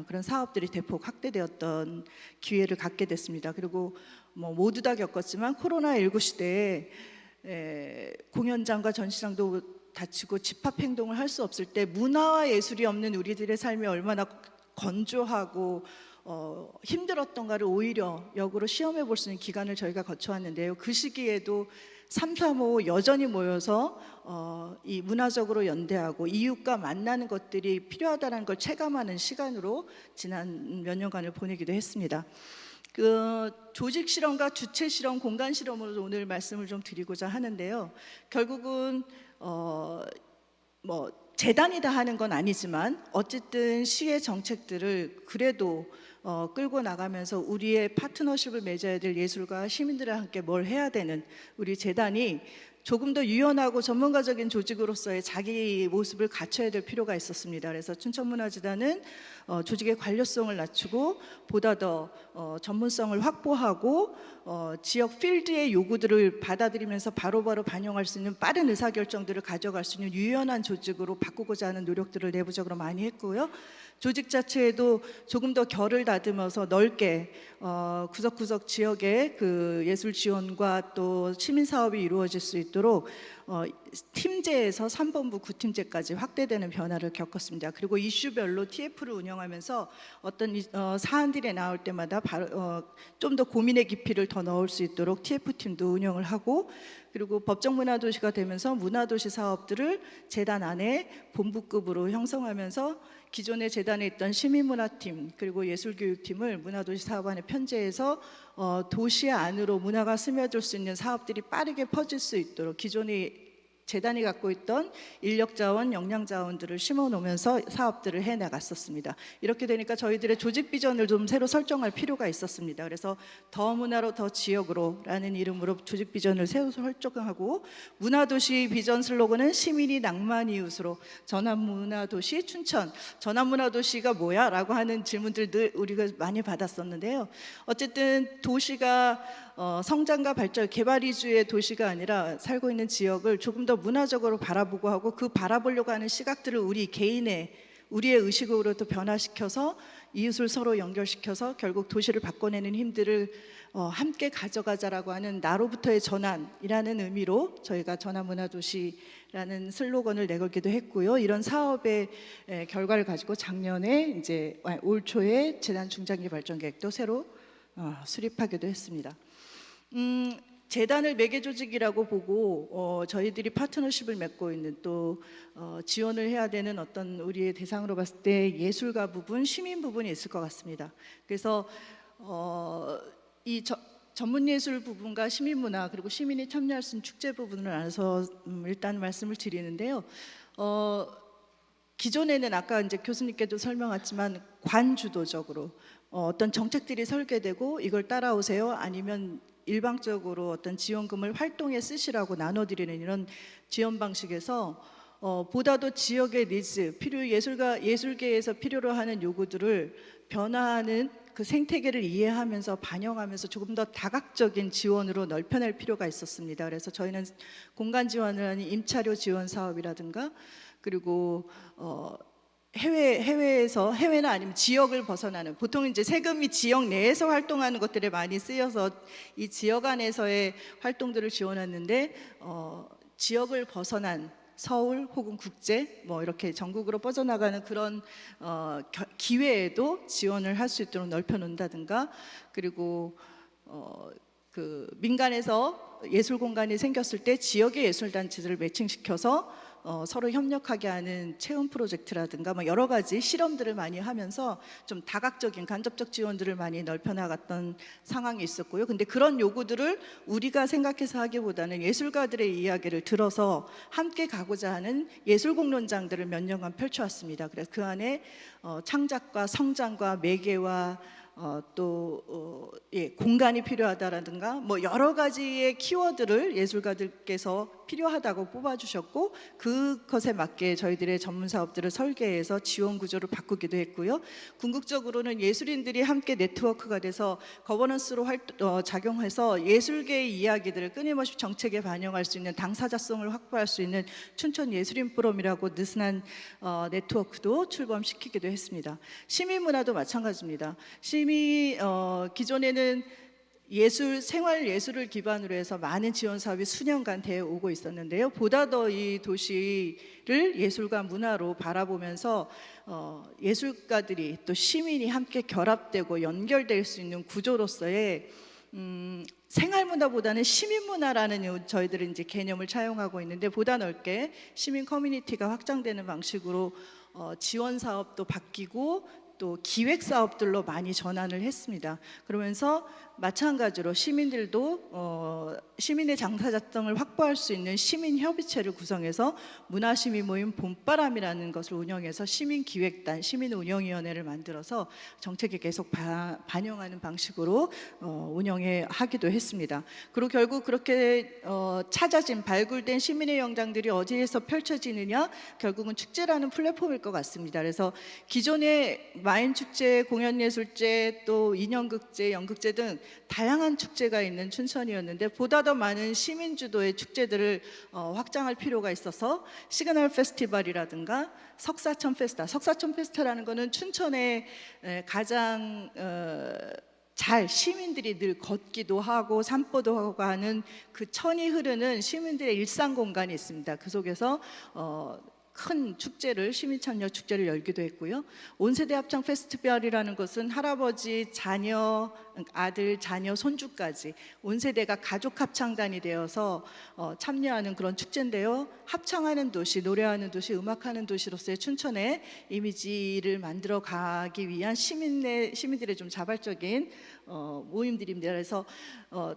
D: 그런 사업들이 대폭 확대되었던 기회를 갖게 됐습니다. 그리고 모두 다 겪었지만 코로나19 시대에 공연장과 전시장도 닫히고 집합행동을 할 수 없을 때 문화와 예술이 없는 우리들의 삶이 얼마나 건조하고 힘들었던가를 오히려 역으로 시험해 볼 수 있는 기간을 저희가 거쳐왔는데요. 그 시기에도 335 여전히 모여서 이 문화적으로 연대하고 이웃과 만나는 것들이 필요하다는 걸 체감하는 시간으로 지난 몇 년간을 보내기도 했습니다. 그 조직 실험과 주체 실험, 공간 실험으로 오늘 말씀을 좀 드리고자 하는데요. 결국은 재단이 다 하는 건 아니지만 어쨌든 시의 정책들을 그래도 끌고 나가면서 우리의 파트너십을 맺어야 될 예술가 시민들과 함께 뭘 해야 되는 우리 재단이 조금 더 유연하고 전문가적인 조직으로서의 자기 모습을 갖춰야 될 필요가 있었습니다. 그래서 춘천문화재단은 조직의 관료성을 낮추고 보다 더 전문성을 확보하고 지역 필드의 요구들을 받아들이면서 바로바로 반영할 수 있는 빠른 의사결정들을 가져갈 수 있는 유연한 조직으로 바꾸고자 하는 노력들을 내부적으로 많이 했고요. 조직 자체에도 조금 더 결을 다듬어서 넓게 구석구석 지역의 그 예술 지원과 또 시민 사업이 이루어질 수 있도록 팀제에서 3본부 9팀제까지 확대되는 변화를 겪었습니다. 그리고 이슈별로 TF를 운영하면서 어떤 사안들이 나올 때마다 좀 더 고민의 깊이를 더 넣을 수 있도록 TF팀도 운영을 하고 그리고 법정문화도시가 되면서 문화도시 사업들을 재단 안에 본부급으로 형성하면서 기존의 재단에 있던 시민문화팀 그리고 예술교육팀을 문화도시 사업안에 편제해서 도시 안으로 문화가 스며들 수 있는 사업들이 빠르게 퍼질 수 있도록 기존의 재단이 갖고 있던 인력자원, 역량자원들을 심어놓으면서 사업들을 해나갔었습니다. 이렇게 되니까 저희들의 조직 비전을 좀 새로 설정할 필요가 있었습니다. 그래서 더 문화로 더 지역으로 라는 이름으로 조직 비전을 새로 설정하고 문화도시 비전 슬로건은 시민이 낭만 이웃으로 전환문화도시 춘천. 전환문화도시가 뭐야? 라고 하는 질문들 늘 우리가 많이 받았었는데요. 어쨌든 도시가 성장과 발전, 개발 위주의 도시가 아니라 살고 있는 지역을 조금 더 문화적으로 바라보고 하고 그 바라보려고 하는 시각들을 우리의 의식으로 또 변화시켜서 이웃을 서로 연결시켜서 결국 도시를 바꿔내는 힘들을 함께 가져가자라고 하는 나로부터의 전환이라는 의미로 저희가 전환문화도시라는 슬로건을 내걸기도 했고요. 이런 사업의 결과를 가지고 작년에 이제 올 초에 재단 중장기 발전 계획도 새로 수립하기도 했습니다. 재단을 매개 조직이라고 보고 저희들이 파트너십을 맺고 있는 또 지원을 해야 되는 어떤 우리의 대상으로 봤을 때 예술가 부분, 시민 부분이 있을 것 같습니다. 그래서 이 전문예술 부분과 시민문화 그리고 시민이 참여할 수 있는 축제 부분을 나눠서 일단 말씀을 드리는데요. 기존에는 아까 이제 교수님께도 설명했지만 관주도적으로 어떤 정책들이 설계되고 이걸 따라오세요 아니면 일방적으로 어떤 지원금을 활동에 쓰시라고 나눠드리는 이런 지원 방식에서 보다도 지역의 니즈, 예술계에서 필요로 하는 요구들을 변화하는 그 생태계를 이해하면서 반영하면서 조금 더 다각적인 지원으로 넓혀낼 필요가 있었습니다. 그래서 저희는 공간 지원을 하는 임차료 지원 사업이라든가 그리고 해외나 아니면 지역을 벗어나는 보통 이제 세금이 지역 내에서 활동하는 것들에 많이 쓰여서 이 지역 안에서의 활동들을 지원했는데 지역을 벗어난 서울 혹은 국제 이렇게 전국으로 뻗어나가는 그런 기회에도 지원을 할 수 있도록 넓혀 놓는다든가 그리고 그 민간에서 예술 공간이 생겼을 때 지역의 예술 단체들을 매칭시켜서 서로 협력하게 하는 체험 프로젝트라든가 뭐 여러 가지 실험들을 많이 하면서 좀 다각적인 간접적 지원들을 많이 넓혀나갔던 상황이 있었고요. 근데 그런 요구들을 우리가 생각해서 하기보다는 예술가들의 이야기를 들어서 함께 가고자 하는 예술 공론장들을 몇 년간 펼쳐왔습니다. 그래서 그 안에 창작과 성장과 매개와 공간이 필요하다라든가 뭐 여러 가지의 키워드를 예술가들께서 필요하다고 뽑아주셨고, 그것에 맞게 저희들의 전문 사업들을 설계해서 지원 구조를 바꾸기도 했고요. 궁극적으로는 예술인들이 함께 네트워크가 돼서 거버넌스로 작용해서 예술계의 이야기들을 끊임없이 정책에 반영할 수 있는 당사자성을 확보할 수 있는 춘천 예술인 포럼이라고 느슨한 네트워크도 출범시키기도 했습니다. 시민문화도 마찬가지입니다. 기존에는 생활 예술을 기반으로 해서 많은 지원 사업이 수년간 되어 오고 있었는데요. 보다 더 이 도시를 예술과 문화로 바라보면서 예술가들이 또 시민이 함께 결합되고 연결될 수 있는 구조로서의 생활문화보다는 시민문화라는 저희들은 이제 개념을 차용하고 있는데, 보다 넓게 시민 커뮤니티가 확장되는 방식으로 지원 사업도 바뀌고 또 기획 사업들로 많이 전환을 했습니다. 그러면서 마찬가지로 시민들도 시민의 당사자성을 확보할 수 있는 시민협의체를 구성해서 문화시민 모임 봄바람이라는 것을 운영해서 시민기획단, 시민운영위원회를 만들어서 정책에 계속 반영하는 방식으로 운영해 하기도 했습니다. 그리고 결국 그렇게 찾아진 발굴된 시민의 영장들이 어디에서 펼쳐지느냐, 결국은 축제라는 플랫폼일 것 같습니다. 그래서 기존의 마인축제, 공연예술제, 또 인형극제, 연극제 등 다양한 축제가 있는 춘천이었는데, 보다 더 많은 시민주도의 축제들을 확장할 필요가 있어서 시그널 페스티벌이라든가 석사천 페스타라는 거는 춘천의 가장 잘 시민들이 늘 걷기도 하고 산보도 하고 하는 그 천이 흐르는 시민들의 일상 공간이 있습니다. 그 속에서 큰 축제를, 시민참여 축제를 열기도 했고요. 온세대 합창 페스티벌이라는 것은 할아버지, 자녀, 아들, 자녀, 손주까지 온세대가 가족 합창단이 되어서 참여하는 그런 축제인데요. 합창하는 도시, 노래하는 도시, 음악하는 도시로서의 춘천의 이미지를 만들어 가기 위한 시민들의 좀 자발적인 모임들입니다. 그래서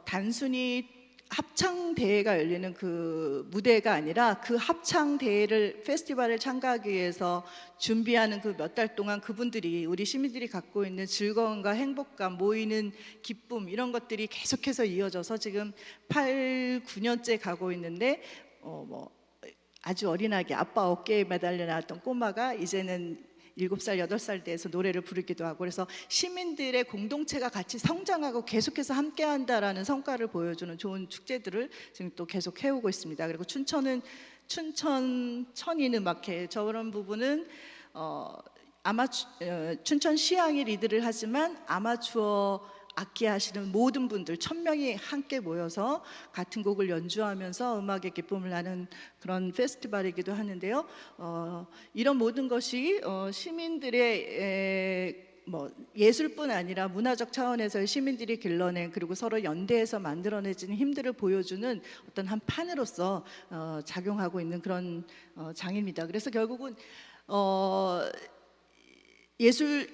D: 단순히 합창 대회가 열리는 그 무대가 아니라, 그 합창 대회를, 페스티벌을 참가하기 위해서 준비하는 그 몇 달 동안 그분들이, 우리 시민들이 갖고 있는 즐거움과 행복감, 모이는 기쁨, 이런 것들이 계속해서 이어져서 지금 8, 9년째 가고 있는데, 아주 어린 아기, 아빠 어깨에 매달려 나왔던 꼬마가 이제는 7살, 8살 돼서 노래를 부르기도 하고, 그래서 시민들의 공동체가 같이 성장하고 계속해서 함께한다라는 성과를 보여주는 좋은 축제들을 지금 또 계속 해오고 있습니다. 그리고 춘천 천인음악회, 저런 부분은 춘천 시향이 리드를 하지만 아마추어 악기 하시는 모든 분들 1000명이 함께 모여서 같은 곡을 연주하면서 음악의 기쁨을 나는 그런 페스티벌이기도 하는데요. 이런 모든 것이 시민들의 예술뿐 아니라 문화적 차원에서의 시민들이 길러낸, 그리고 서로 연대해서 만들어내진 힘들을 보여주는 어떤 한 판으로서 작용하고 있는 그런 장입니다. 그래서 결국은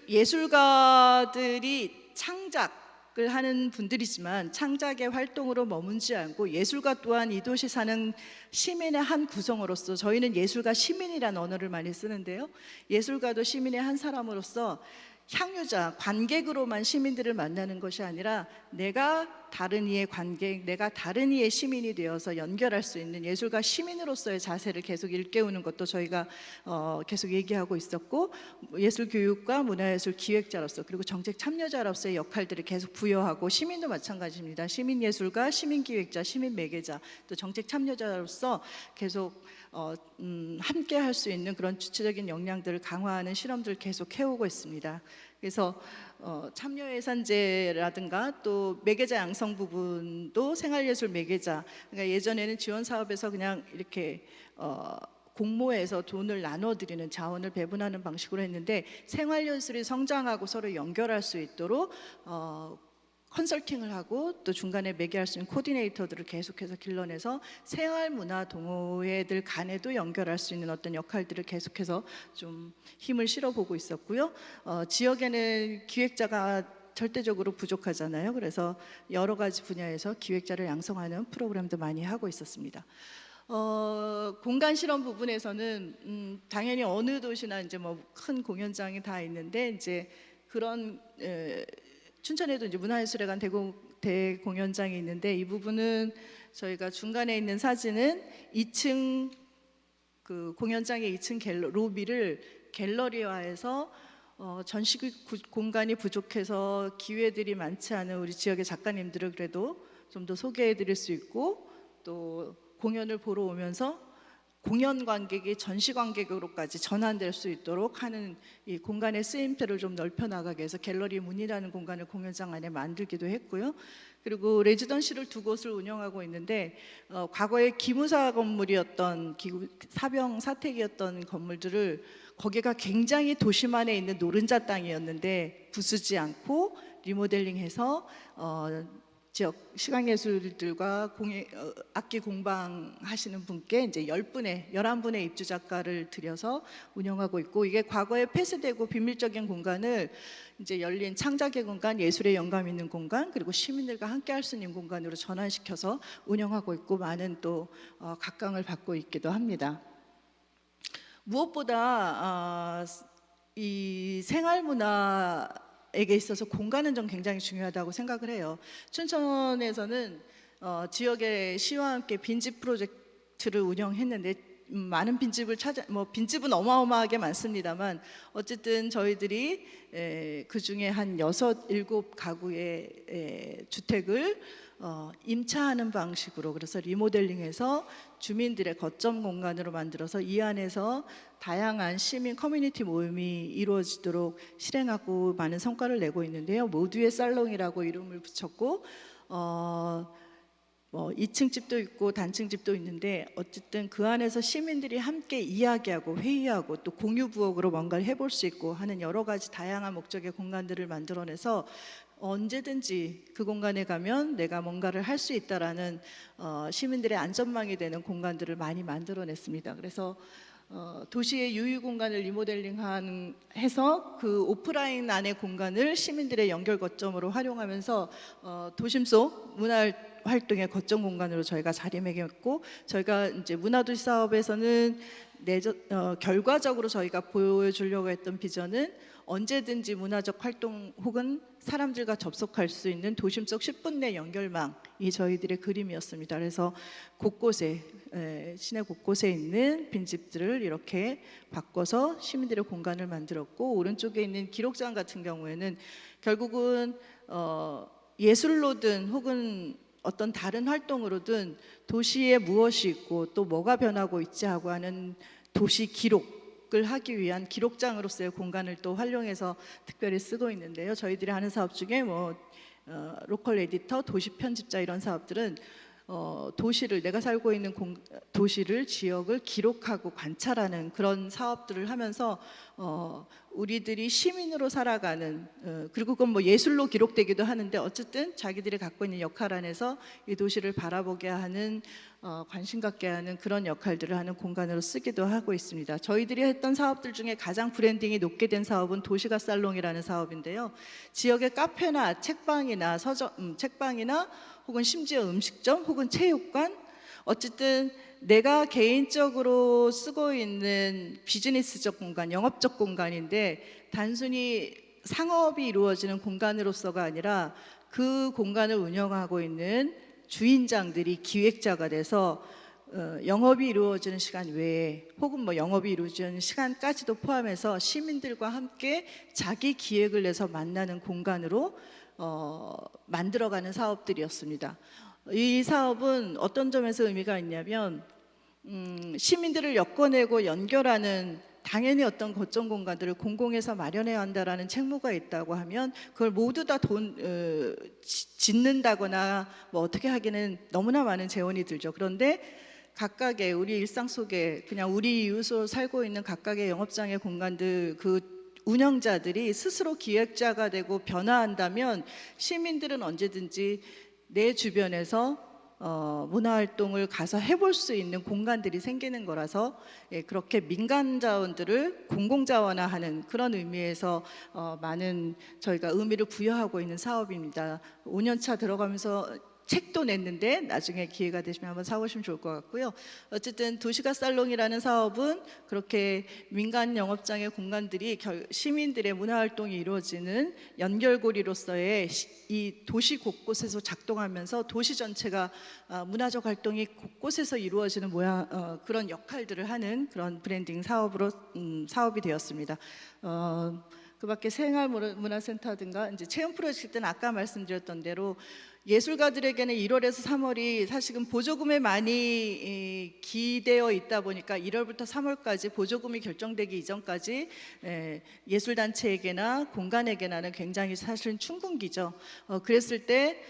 D: 예술가들이 창작을 하는 분들이지만 창작의 활동으로 머문지 않고, 예술가 또한 이 도시 사는 시민의 한 구성으로서, 저희는 예술가 시민이라는 언어를 많이 쓰는데요, 예술가도 시민의 한 사람으로서 향유자, 관객으로만 시민들을 만나는 것이 아니라 내가 다른 이의 관객, 내가 다른 이의 시민이 되어서 연결할 수 있는 예술가 시민으로서의 자세를 계속 일깨우는 것도 저희가 계속 얘기하고 있었고, 예술교육과 문화예술 기획자로서, 그리고 정책 참여자로서의 역할들을 계속 부여하고, 시민도 마찬가지입니다. 시민예술가, 시민기획자, 시민매개자, 또 정책 참여자로서 계속 함께 할 수 있는 그런 주체적인 역량들을 강화하는 실험들을 계속 해오고 있습니다. 그래서 참여예산제라든가 또 매개자 양성 부분도 생활예술 매개자, 그러니까 예전에는 지원 사업에서 그냥 이렇게 공모해서 돈을 나눠드리는, 자원을 배분하는 방식으로 했는데, 생활예술이 성장하고 서로 연결할 수 있도록 컨설팅을 하고 또 중간에 매개할 수 있는 코디네이터들을 계속해서 길러내서 생활문화 동호회들 간에도 연결할 수 있는 어떤 역할들을 계속해서 좀 힘을 실어보고 있었고요. 지역에는 기획자가 절대적으로 부족하잖아요. 그래서 여러 가지 분야에서 기획자를 양성하는 프로그램도 많이 하고 있었습니다. 공간 실험 부분에서는 당연히 어느 도시나 이제 뭐 큰 공연장이 다 있는데 이제 그런 춘천에도 이제 문화예술회관 대공연장이 있는데 이 부분은 저희가 중간에 있는 사진은 2층 그 공연장의 2층 로비를 갤러리화해서 전시 공간이 부족해서 기회들이 많지 않은 우리 지역의 작가님들을 그래도 좀 더 소개해드릴 수 있고 또 공연을 보러 오면서 공연 관객이 전시 관객으로까지 전환될 수 있도록 하는 이 공간의 쓰임새를 좀 넓혀 나가게 해서 갤러리 문이라는 공간을 공연장 안에 만들기도 했고요. 그리고 레지던시를 2곳을 운영하고 있는데 과거에 기무사 건물이었던 사병 사택이었던 건물들을 거기가 굉장히 도심안에 있는 노른자 땅이었는데 부수지 않고 리모델링해서 지역 시각예술들과 악기 공방하시는 분께 이제 11분의 입주 작가를 들여서 운영하고 있고 이게 과거에 폐쇄되고 비밀적인 공간을 이제 열린 창작의 공간, 예술의 영감 있는 공간, 그리고 시민들과 함께 할 수 있는 공간으로 전환시켜서 운영하고 있고 많은 또 각광을 받고 있기도 합니다. 무엇보다 이 생활문화 에게 있어서 공간은 좀 굉장히 중요하다고 생각을 해요. 춘천에서는 지역의 시와 함께 빈집 프로젝트를 운영했는데 많은 빈집을 빈집은 어마어마하게 많습니다만 어쨌든 저희들이 그 중에 한 6, 7가구의 주택을 임차하는 방식으로 그래서 리모델링해서 주민들의 거점 공간으로 만들어서 이 안에서 다양한 시민 커뮤니티 모임이 이루어지도록 실행하고 많은 성과를 내고 있는데요. 모두의 살롱이라고 이름을 붙였고 2층 집도 있고 단층 집도 있는데 어쨌든 그 안에서 시민들이 함께 이야기하고 회의하고 또 공유 부엌으로 뭔가를 해볼 수 있고 하는 여러 가지 다양한 목적의 공간들을 만들어내서 언제든지 그 공간에 가면 내가 뭔가를 할 수 있다라는 시민들의 안전망이 되는 공간들을 많이 만들어냈습니다. 그래서 도시의 유휴 공간을 리모델링해서 그 오프라인 안의 공간을 시민들의 연결 거점으로 활용하면서 도심 속 문화 활동의 거점 공간으로 저희가 자리매겼고 저희가 이제 문화도시 사업에서는 결과적으로 저희가 보여주려고 했던 비전은 언제든지 문화적 활동 혹은 사람들과 접속할 수 있는 도심 속 10분 내 연결망이 저희들의 그림이었습니다. 그래서 곳곳에 시내 곳곳에 있는 빈집들을 이렇게 바꿔서 시민들의 공간을 만들었고 오른쪽에 있는 기록장 같은 경우에는 결국은 예술로든 혹은 어떤 다른 활동으로든 도시에 무엇이 있고 또 뭐가 변하고 있지 하고 하는 도시 기록을 하기 위한 기록장으로서의 공간을 또 활용해서 특별히 쓰고 있는데요. 저희들이 하는 사업 중에 로컬 에디터, 도시 편집자 이런 사업들은 도시를 내가 살고 있는 도시를 지역을 기록하고 관찰하는 그런 사업들을 하면서 우리들이 시민으로 살아가는 그리고 그건 뭐 예술로 기록되기도 하는데 어쨌든 자기들이 갖고 있는 역할 안에서 이 도시를 바라보게 하는 관심 갖게 하는 그런 역할들을 하는 공간으로 쓰기도 하고 있습니다. 저희들이 했던 사업들 중에 가장 브랜딩이 높게 된 사업은 도시가 살롱이라는 사업인데요. 지역의 카페나 책방이나 책방이나 혹은 심지어 음식점 혹은 체육관 어쨌든 내가 개인적으로 쓰고 있는 비즈니스적 공간, 영업적 공간인데 단순히 상업이 이루어지는 공간으로서가 아니라 그 공간을 운영하고 있는 주인장들이 기획자가 돼서 영업이 이루어지는 시간 외에 혹은 영업이 이루어지는 시간까지도 포함해서 시민들과 함께 자기 기획을 내서 만나는 공간으로 만들어가는 사업들이었습니다. 이 사업은 어떤 점에서 의미가 있냐면 시민들을 엮어내고 연결하는 당연히 어떤 거점 공간들을 공공에서 마련해야 한다라는 책무가 있다고 하면 그걸 모두 다 짓는다거나 어떻게 하기는 너무나 많은 재원이 들죠. 그런데 각각의 우리 일상 속에 그냥 우리 이웃으로 살고 있는 각각의 영업장의 공간들 그 운영자들이 스스로 기획자가 되고 변화한다면 시민들은 언제든지 내 주변에서 문화활동을 가서 해볼 수 있는 공간들이 생기는 거라서 그렇게 민간 자원들을 공공자원화하는 그런 의미에서 많은 저희가 의미를 부여하고 있는 사업입니다. 5년차 들어가면서 책도 냈는데 나중에 기회가 되시면 한번 사보시면 좋을 것 같고요. 어쨌든 도시가 살롱이라는 사업은 그렇게 민간 영업장의 공간들이 시민들의 문화활동이 이루어지는 연결고리로서의 이 도시 곳곳에서 작동하면서 도시 전체가 문화적 활동이 곳곳에서 이루어지는 그런 역할들을 하는 그런 브랜딩 사업이 되었습니다. 그 밖에 생활문화센터든가 이제 체험 프로젝트는 아까 말씀드렸던 대로 예술가들에게는 1월에서 3월이 사실은 보조금에 많이 기대어 있다 보니까 1월부터 3월까지 보조금이 결정되기 이전까지 예술단체에게나 공간에게나는 굉장히 사실은 춘궁기죠. 그랬을 때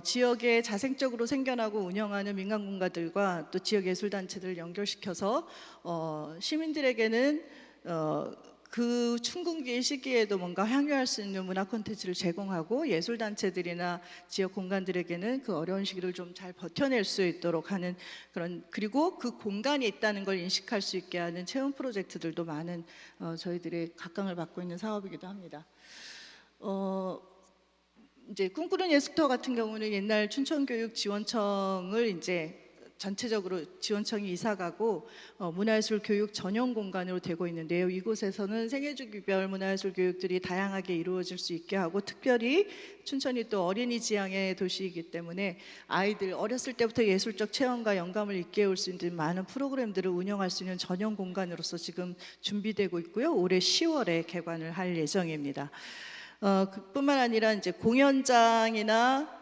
D: 지역에 자생적으로 생겨나고 운영하는 민간공간들과 또 지역 예술단체들을 연결시켜서 시민들에게는 그 춘궁기의 시기에도 뭔가 향유할 수 있는 문화 콘텐츠를 제공하고 예술단체들이나 지역 공간들에게는 그 어려운 시기를 좀 잘 버텨낼 수 있도록 하는 그런, 그리고 그 공간이 있다는 걸 인식할 수 있게 하는 체험 프로젝트들도 많은 저희들의 각광을 받고 있는 사업이기도 합니다. 이제 꿈꾸는 예술터 같은 경우는 옛날 춘천교육지원청을 이제 전체적으로 지원청이 이사가고 문화예술 교육 전용 공간으로 되고 있는데요. 이곳에서는 생애주기별 문화예술 교육들이 다양하게 이루어질 수 있게 하고, 특별히 춘천이 또 어린이 지향의 도시이기 때문에 아이들 어렸을 때부터 예술적 체험과 영감을 일깨울 수 있는 많은 프로그램들을 운영할 수 있는 전용 공간으로서 지금 준비되고 있고요. 올해 10월에 개관을 할 예정입니다. 그뿐만 아니라 이제 공연장이나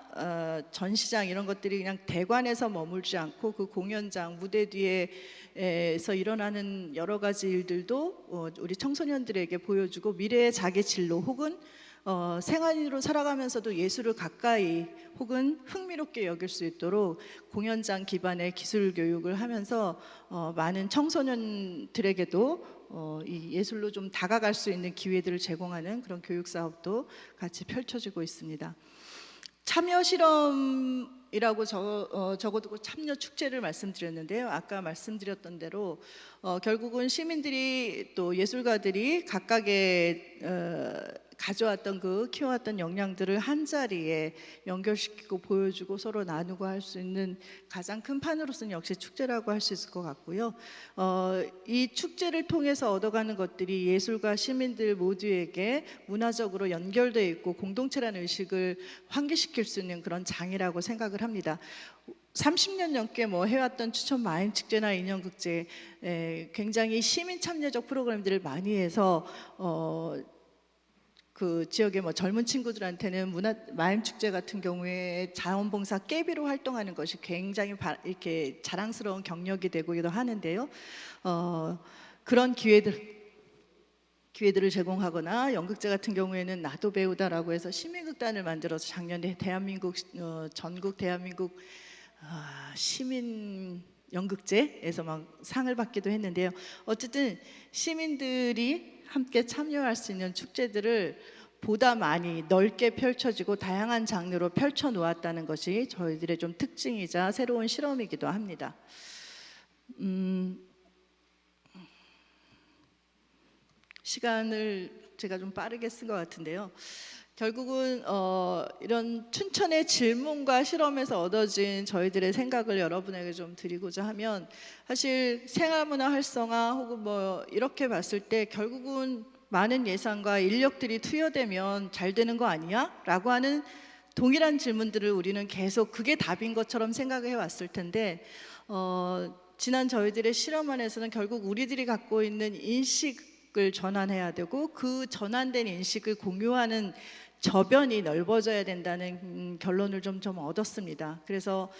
D: 전시장 이런 것들이 그냥 대관에서 머물지 않고 그 공연장 무대 뒤에서 일어나는 여러 가지 일들도 우리 청소년들에게 보여주고 미래의 자기 진로 혹은 생활인으로 살아가면서도 예술을 가까이 혹은 흥미롭게 여길 수 있도록 공연장 기반의 기술 교육을 하면서 많은 청소년들에게도 이 예술로 좀 다가갈 수 있는 기회들을 제공하는 그런 교육 사업도 같이 펼쳐지고 있습니다. 참여 실험이라고 적어두고 참여 축제를 말씀드렸는데요. 아까 말씀드렸던 대로 결국은 시민들이 또 예술가들이 각각의 가져왔던 키워왔던 역량들을 한 자리에 연결시키고 보여주고 서로 나누고 할 수 있는 가장 큰 판으로서는 역시 축제라고 할 수 있을 것 같고요. 이 축제를 통해서 얻어가는 것들이 예술가 시민들 모두에게 문화적으로 연결되어 있고 공동체라는 의식을 환기시킬 수 있는 그런 장이라고 생각을 합니다. 30년 넘게 해왔던 춘천 마임축제나 인형극제, 굉장히 시민 참여적 프로그램들을 많이 해서 그 지역의 젊은 친구들한테는 마임축제 같은 경우에 자원봉사 깨비로 활동하는 것이 굉장히 이렇게 자랑스러운 경력이 되기도 하는데요. 그런 기회들을 제공하거나 연극제 같은 경우에는 나도 배우다라고 해서 시민극단을 만들어서 작년에 전국 대한민국 시민 연극제에서 막 상을 받기도 했는데요. 어쨌든 시민들이 함께 참여할 수 있는 축제들을 보다 많이 넓게 펼쳐지고 다양한 장르로 펼쳐 놓았다는 것이 저희들의 좀 특징이자 새로운 실험이기도 합니다. 시간을 제가 좀 빠르게 쓴 것 같은데요. 결국은 이런 춘천의 질문과 실험에서 얻어진 저희들의 생각을 여러분에게 좀 드리고자 하면, 사실 생활문화 활성화 혹은 이렇게 봤을 때 결국은 많은 예산과 인력들이 투여되면 잘 되는 거 아니야? 라고 하는 동일한 질문들을 우리는 계속 그게 답인 것처럼 생각해 왔을 텐데, 지난 저희들의 실험 안에서는 결국 우리들이 갖고 있는 인식을 전환해야 되고 그 전환된 인식을 공유하는 저변이 넓어져야 된다는 결론을 좀 얻었습니다. 그래서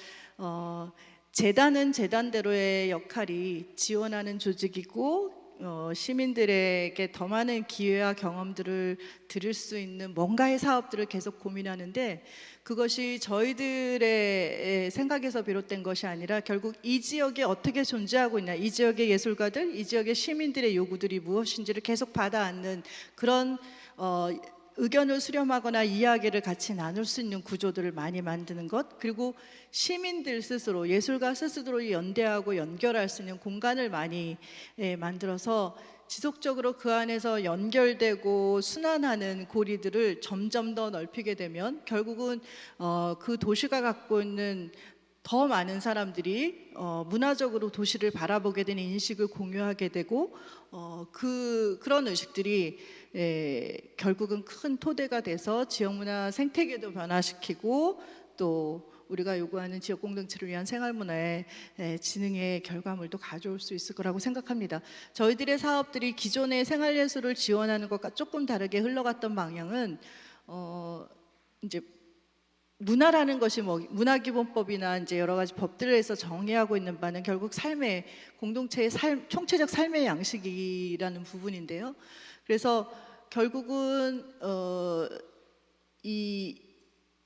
D: 재단은 재단대로의 역할이 지원하는 조직이고 시민들에게 더 많은 기회와 경험들을 드릴 수 있는 뭔가의 사업들을 계속 고민하는데, 그것이 저희들의 생각에서 비롯된 것이 아니라 결국 이 지역에 어떻게 존재하고 있냐, 이 지역의 예술가들, 이 지역의 시민들의 요구들이 무엇인지를 계속 받아안는 그런 의견을 수렴하거나 이야기를 같이 나눌 수 있는 구조들을 많이 만드는 것, 그리고 시민들 스스로, 예술가 스스로 연대하고 연결할 수 있는 공간을 많이 만들어서 지속적으로 그 안에서 연결되고 순환하는 고리들을 점점 더 넓히게 되면 결국은 그 도시가 갖고 있는 더 많은 사람들이 문화적으로 도시를 바라보게 되는 인식을 공유하게 되고, 그런 의식들이 결국은 큰 토대가 돼서 지역 문화 생태계도 변화시키고, 또 우리가 요구하는 지역 공동체를 위한 생활 문화의 진흥의 결과물도 가져올 수 있을 거라고 생각합니다. 저희들의 사업들이 기존의 생활 예술을 지원하는 것과 조금 다르게 흘러갔던 방향은 이제 문화라는 것이 뭐 문화기본법이나 이제 여러 가지 법들에서 정의하고 있는 바는 결국 삶의 공동체의 총체적 삶의 양식이라는 부분인데요. 그래서 결국은 이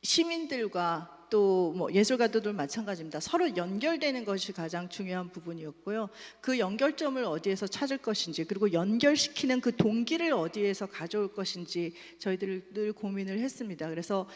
D: 시민들과 또 뭐 예술가들도 마찬가지입니다. 서로 연결되는 것이 가장 중요한 부분이었고요. 그 연결점을 어디에서 찾을 것인지, 그리고 연결시키는 그 동기를 어디에서 가져올 것인지 저희들 늘 고민을 했습니다. 그래서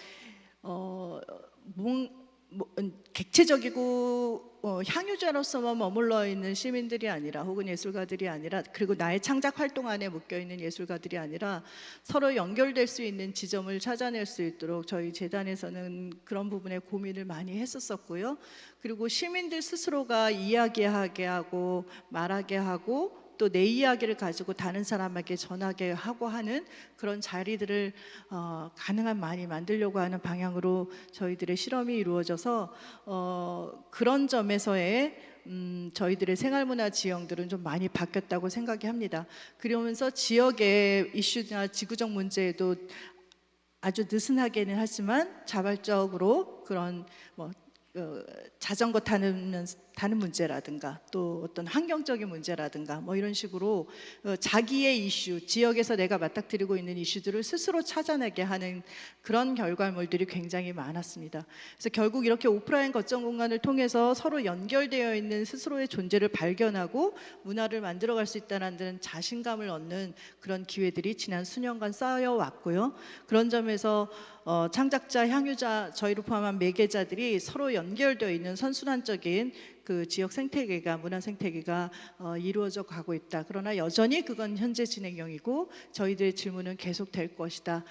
D: 객체적이고 향유자로서만 머물러 있는 시민들이 아니라, 혹은 예술가들이 아니라, 그리고 나의 창작 활동 안에 묶여 있는 예술가들이 아니라 서로 연결될 수 있는 지점을 찾아낼 수 있도록 저희 재단에서는 그런 부분에 고민을 많이 했었었고요. 그리고 시민들 스스로가 이야기하게 하고 말하게 하고 또 내 이야기를 가지고 다른 사람에게 전하게 하고 하는 그런 자리들을 가능한 많이 만들려고 하는 방향으로 저희들의 실험이 이루어져서 그런 점에서의 저희들의 생활문화 지형들은 좀 많이 바뀌었다고 생각이 합니다. 그러면서 지역의 이슈나 지구적 문제에도 아주 느슨하게는 하지만 자발적으로 그런 자전거 타는 문제라든가 또 어떤 환경적인 문제라든가 뭐 이런 식으로 자기의 이슈, 지역에서 내가 맞닥뜨리고 있는 이슈들을 스스로 찾아내게 하는 그런 결과물들이 굉장히 많았습니다. 그래서 결국 이렇게 오프라인 거점 공간을 통해서 서로 연결되어 있는 스스로의 존재를 발견하고 문화를 만들어갈 수 있다는 자신감을 얻는 그런 기회들이 지난 수년간 쌓여왔고요. 그런 점에서 창작자, 향유자, 저희를 포함한 매개자들이 서로 연결되어 있는 선순환적인 그 지역 생태계가, 문화 생태계가 이루어져 가고 있다. 그러나 여전히 그건 현재 진행형이고 저희들의 질문은 계속 될 것이다.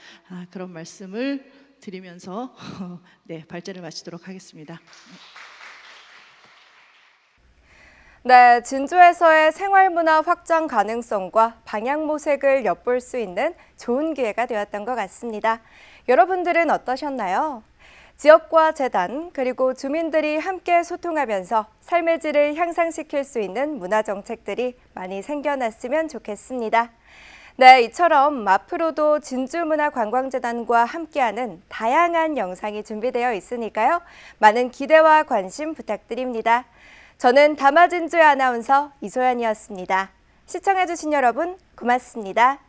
D: 그런 말씀을 드리면서 발제를 마치도록 하겠습니다.
A: 네, 진주에서의 생활문화 확장 가능성과 방향 모색을 엿볼 수 있는 좋은 기회가 되었던 것 같습니다. 여러분들은 어떠셨나요? 지역과 재단 그리고 주민들이 함께 소통하면서 삶의 질을 향상시킬 수 있는 문화 정책들이 많이 생겨났으면 좋겠습니다. 네, 이처럼 앞으로도 진주문화관광재단과 함께하는 다양한 영상이 준비되어 있으니까요. 많은 기대와 관심 부탁드립니다. 저는 다마진주의 아나운서 이소연이었습니다. 시청해주신 여러분 고맙습니다.